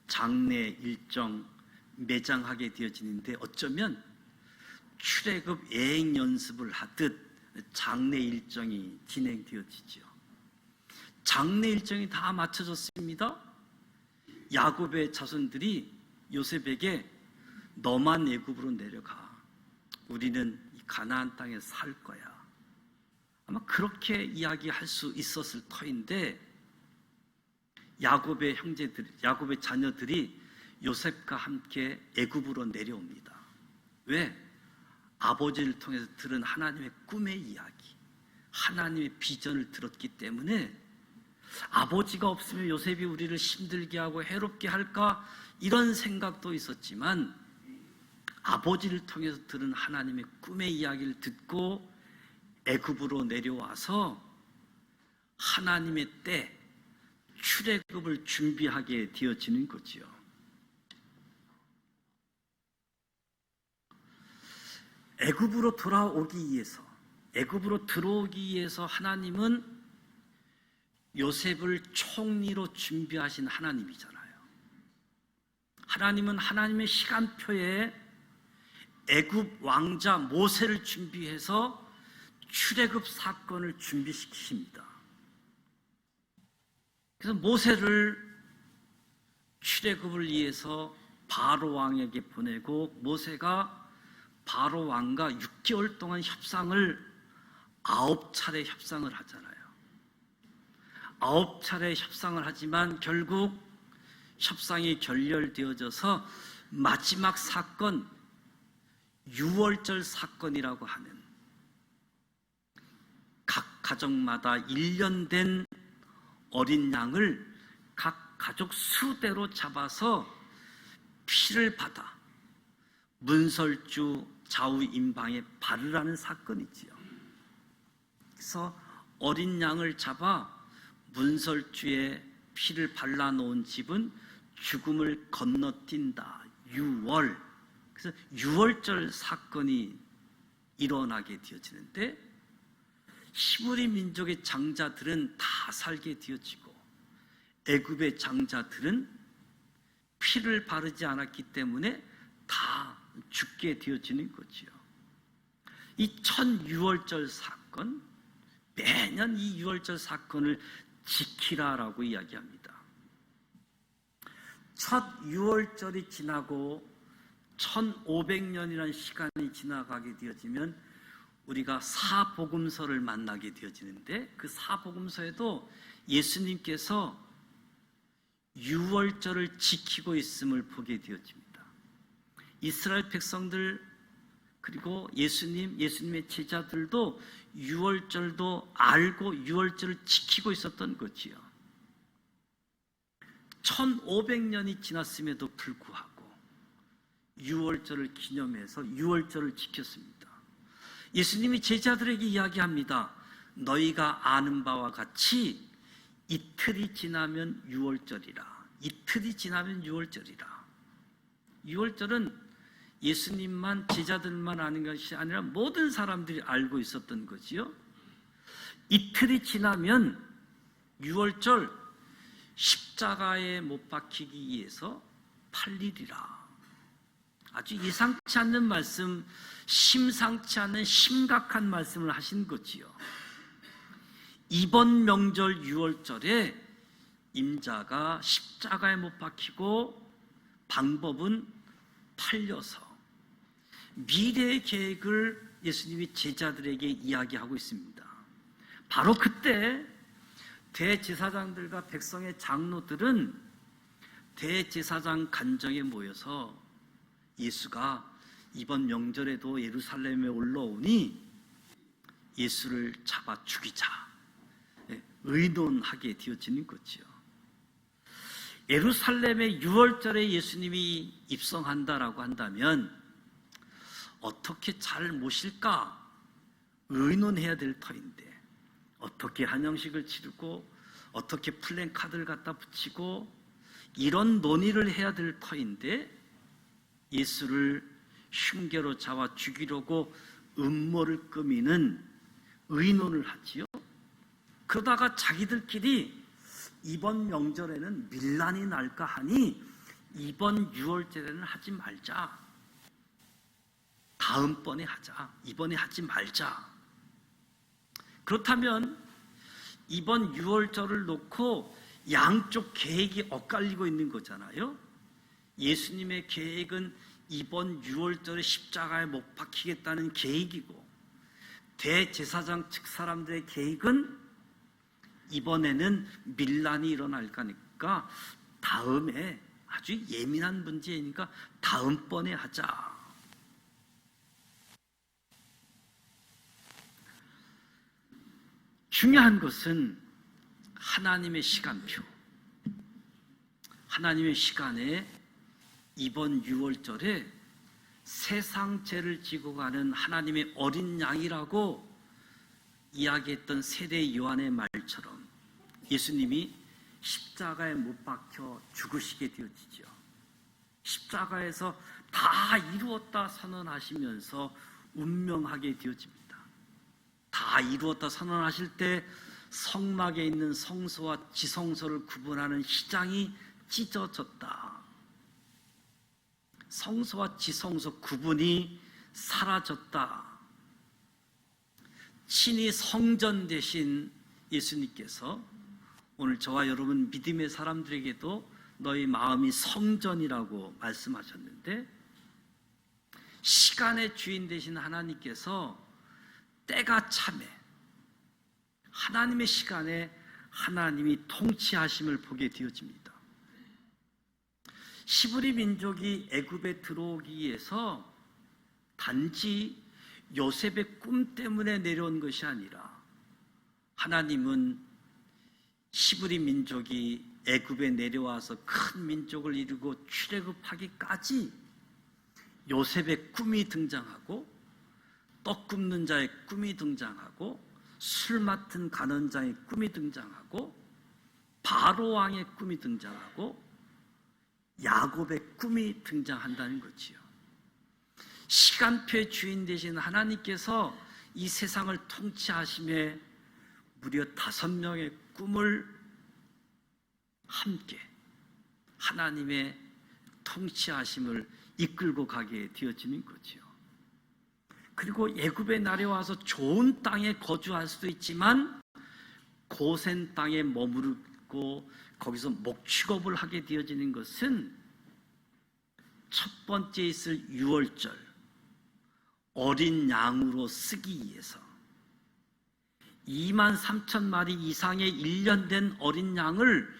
장례 일정 매장하게 되어지는데 어쩌면 출애굽 예행 연습을 하듯 장례 일정이 진행되어지죠. 장례 일정이 다 맞춰졌습니다. 야곱의 자손들이 요셉에게 너만 애굽으로 내려가. 우리는 이 가나안 땅에 살 거야. 아마 그렇게 이야기할 수 있었을 터인데 야곱의 형제들, 야곱의 자녀들이 요셉과 함께 애굽으로 내려옵니다. 왜? 아버지를 통해서 들은 하나님의 꿈의 이야기, 하나님의 비전을 들었기 때문에 아버지가 없으면 요셉이 우리를 힘들게 하고 해롭게 할까 이런 생각도 있었지만 아버지를 통해서 들은 하나님의 꿈의 이야기를 듣고 애굽으로 내려와서 하나님의 때 출애굽을 준비하게 되어지는 거지요. 애굽으로 돌아오기 위해서, 애굽으로 들어오기 위해서 하나님은 요셉을 총리로 준비하신 하나님이잖아요. 하나님은 하나님의 시간표에 애굽 왕자 모세를 준비해서 출애굽 사건을 준비시키십니다. 그래서 모세를 출애굽을 위해서 바로 왕에게 보내고 모세가 바로 왕과 6개월 동안 협상을 9차례 협상을 하잖아요. 9차례 협상을 하지만 결국 협상이 결렬되어져서 마지막 사건 유월절 사건이라고 하는 각 가정마다 1년 된 어린 양을 각 가족 수대로 잡아서 피를 받아 문설주 좌우 임방에 바르라는 사건이지요. 그래서 어린 양을 잡아 문설주에 피를 발라놓은 집은 죽음을 건너뛴다. 유월. 그래서 유월절 사건이 일어나게 되어지는데 히브리 민족의 장자들은 다 살게 되어지고 애굽의 장자들은 피를 바르지 않았기 때문에 다 죽게 되어지는 거지요. 이 첫 유월절 사건, 매년 이 유월절 사건을 지키라라고 이야기합니다. 첫 유월절이 지나고 1500년이라는 시간이 지나가게 되어지면 우리가 사복음서를 만나게 되어지는데, 그 사복음서에도 예수님께서 유월절을 지키고 있음을 보게 되어집니다. 이스라엘 백성들 그리고 예수님의 제자들도 유월절도 알고 유월절을 지키고 있었던 거지요. 1500년이 지났음에도 불구하고 유월절을 기념해서 유월절을 지켰습니다. 예수님이 제자들에게 이야기합니다. 너희가 아는 바와 같이 이틀이 지나면 유월절이라. 이틀이 지나면 유월절이라. 유월절은 예수님만, 제자들만 아는 것이 아니라 모든 사람들이 알고 있었던 거지요. 이틀이 지나면 유월절, 십자가에 못 박히기 위해서 8일이라. 아주 예상치 않는 말씀, 심상치 않은 심각한 말씀을 하신 거지요. 이번 명절 유월절에 임자가 십자가에 못 박히고 방법은 팔려서 미래의 계획을 예수님이 제자들에게 이야기하고 있습니다. 바로 그때 대제사장들과 백성의 장로들은 대제사장 관정에 모여서 예수가 이번 명절에도 예루살렘에 올라오니 예수를 잡아 죽이자 의논하게 되어지는 거지요. 예루살렘의 유월절에 예수님이 입성한다라고 한다면 어떻게 잘 모실까 의논해야 될 터인데, 어떻게 한영식을 치르고 어떻게 플랜카드를 갖다 붙이고 이런 논의를 해야 될 터인데, 예수를 흉계로 잡아 죽이려고 음모를 꾸미는 의논을 하지요. 그러다가 자기들끼리 이번 명절에는 밀란이 날까 하니 이번 유월절에는 하지 말자. 다음번에 하자. 이번에 하지 말자. 그렇다면 이번 유월절을 놓고 양쪽 계획이 엇갈리고 있는 거잖아요. 예수님의 계획은 이번 유월절에 십자가에 못 박히겠다는 계획이고, 대제사장 측 사람들의 계획은 이번에는 밀란이 일어날 거니까 다음에, 아주 예민한 문제이니까 다음번에 하자. 중요한 것은 하나님의 시간표. 하나님의 시간에 이번 유월절에 세상 죄를 지고 가는 하나님의 어린 양이라고 이야기했던 세례 요한의 말처럼 예수님이 십자가에 못 박혀 죽으시게 되어지죠. 십자가에서 다 이루었다 선언하시면서 운명하게 되어집니다. 다 이루었다 선언하실 때 성막에 있는 성소와 지성소를 구분하는 휘장이 찢어졌다. 성소와 지성소 구분이 사라졌다. 친히 성전 되신 예수님께서 오늘 저와 여러분 믿음의 사람들에게도 너희 마음이 성전이라고 말씀하셨는데, 시간의 주인 되신 하나님께서 때가 참에 하나님의 시간에 하나님이 통치하심을 보게 되어집니다. 히브리 민족이 애굽에 들어오기 위해서 단지 요셉의 꿈 때문에 내려온 것이 아니라, 하나님은 히브리 민족이 애굽에 내려와서 큰 민족을 이루고 출애굽하기까지 요셉의 꿈이 등장하고, 떡 굽는 자의 꿈이 등장하고, 술 맡은 간원장의 꿈이 등장하고, 바로 왕의 꿈이 등장하고, 야곱의 꿈이 등장한다는 거지요. 시간표의 주인 되신 하나님께서 이 세상을 통치하심에 무려 5명의 꿈을 함께 하나님의 통치하심을 이끌고 가게 되어지는 거지요. 그리고 애굽에 내려와서 좋은 땅에 거주할 수도 있지만 고센 땅에 머무르고 거기서 목축업을 하게 되어지는 것은 첫 번째 있을 유월절 어린 양으로 쓰기 위해서 23,000마리 이상의 1년 된 어린 양을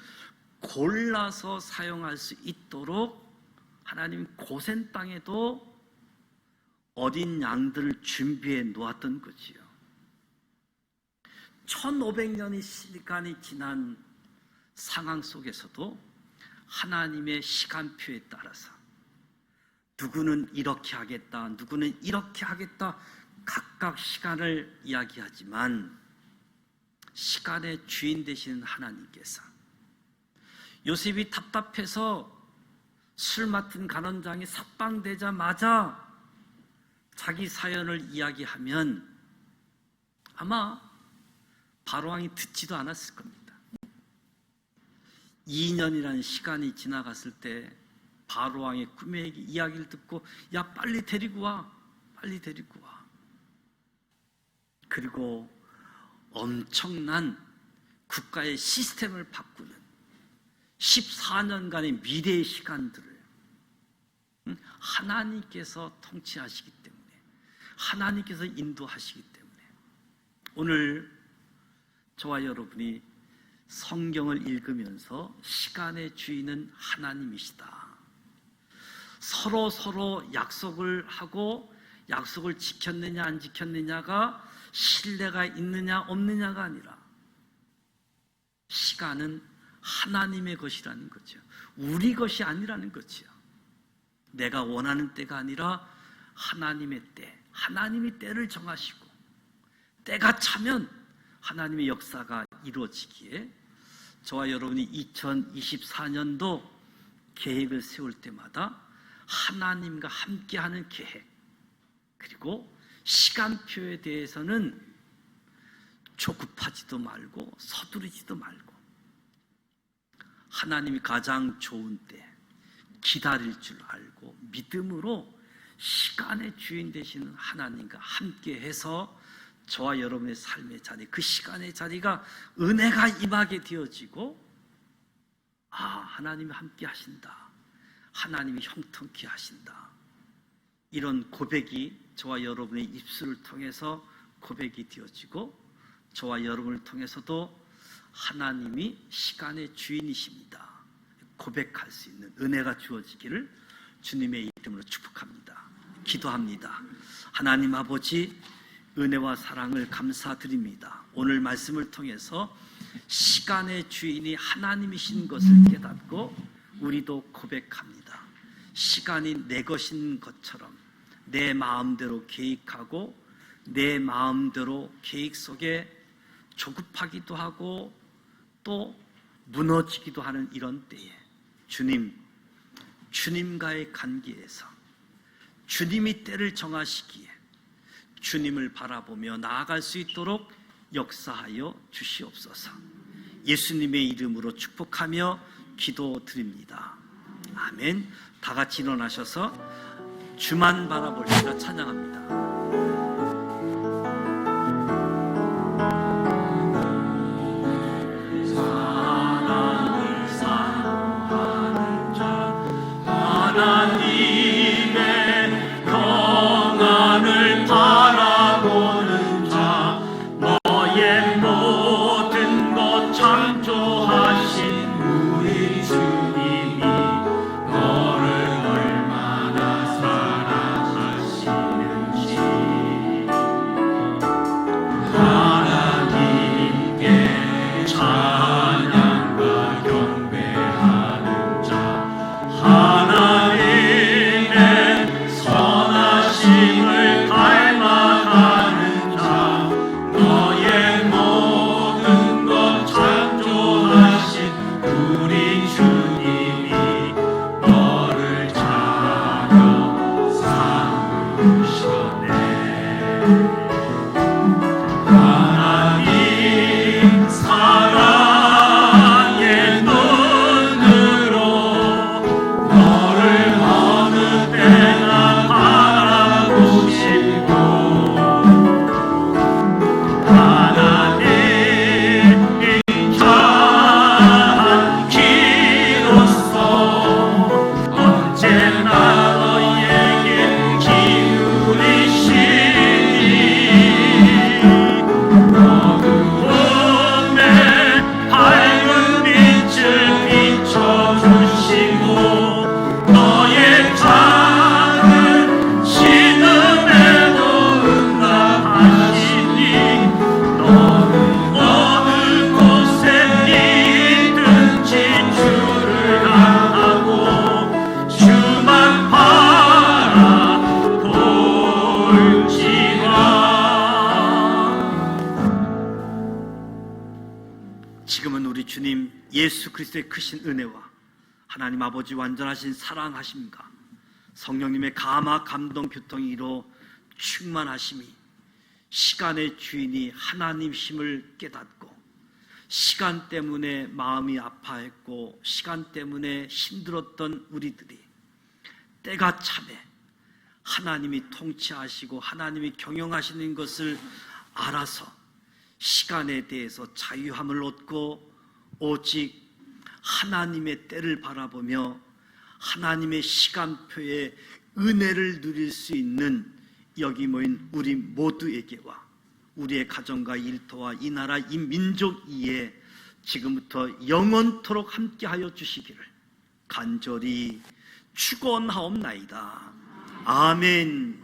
골라서 사용할 수 있도록 하나님 고센 땅에도 어린 양들을 준비해 놓았던 거지요. 1500년의 시간이 지난 상황 속에서도 하나님의 시간표에 따라서 누구는 이렇게 하겠다, 누구는 이렇게 하겠다, 각각 시간을 이야기하지만 시간의 주인 되시는 하나님께서 요셉이 답답해서 술 맡은 간원장이 삭방되자마자 자기 사연을 이야기하면 아마 바로왕이 듣지도 않았을 겁니다. 2년이라는 시간이 지나갔을 때 바로왕의 꿈의 이야기를 듣고 야 빨리 데리고 와, 빨리 데리고 와. 그리고 엄청난 국가의 시스템을 바꾸는 14년간의 미래의 시간들을 하나님께서 통치하시기 때문에, 하나님께서 인도하시기 때문에 오늘 저와 여러분이 성경을 읽으면서 시간의 주인은 하나님이시다. 서로 약속을 하고 약속을 지켰느냐 안 지켰느냐가 신뢰가 있느냐 없느냐가 아니라 시간은 하나님의 것이라는 거죠. 우리 것이 아니라는 거죠. 내가 원하는 때가 아니라 하나님의 때, 하나님이 때를 정하시고 때가 차면 하나님의 역사가 이루어지기에 저와 여러분이 2024년도 계획을 세울 때마다 하나님과 함께하는 계획, 그리고 시간표에 대해서는 조급하지도 말고 서두르지도 말고 하나님이 가장 좋은 때 기다릴 줄 알고 믿음으로 시간의 주인 되시는 하나님과 함께해서 저와 여러분의 삶의 자리, 그 시간의 자리가 은혜가 임하게 되어지고 하나님이 함께 하신다, 하나님이 형통케 하신다, 이런 고백이 저와 여러분의 입술을 통해서 고백이 되어지고 저와 여러분을 통해서도 하나님이 시간의 주인이십니다 고백할 수 있는 은혜가 주어지기를 주님의 이름으로 축복합니다. 기도합니다. 하나님 아버지, 은혜와 사랑을 감사드립니다. 오늘 말씀을 통해서 시간의 주인이 하나님이신 것을 깨닫고 우리도 고백합니다. 시간이 내 것인 것처럼 내 마음대로 계획하고 내 마음대로 계획 속에 조급하기도 하고 또 무너지기도 하는 이런 때에 주님과의 관계에서 주님이 때를 정하시기에 주님을 바라보며 나아갈 수 있도록 역사하여 주시옵소서. 예수님의 이름으로 축복하며 기도드립니다. 아멘. 다 같이 일어나셔서 주만 바라볼시다 찬양합니다. 하나님의 평안을 바라보는 자, 너의 모든 것 창조하신 우리 주님이 너를 얼마나 사랑하시는지 예수 그리스도의 크신 은혜와 하나님 아버지 완전하신 사랑하심과 성령님의 감화 감동 교통이로 충만하심이 시간의 주인이 하나님심을 깨닫고 시간 때문에 마음이 아파했고 시간 때문에 힘들었던 우리들이 때가 참에 하나님이 통치하시고 하나님이 경영하시는 것을 알아서 시간에 대해서 자유함을 얻고 오직 하나님의 때를 바라보며 하나님의 시간표에 은혜를 누릴 수 있는 여기 모인 우리 모두에게와 우리의 가정과 일터와 이 나라 이 민족 위에 지금부터 영원토록 함께하여 주시기를 간절히 축원하옵나이다. 아멘.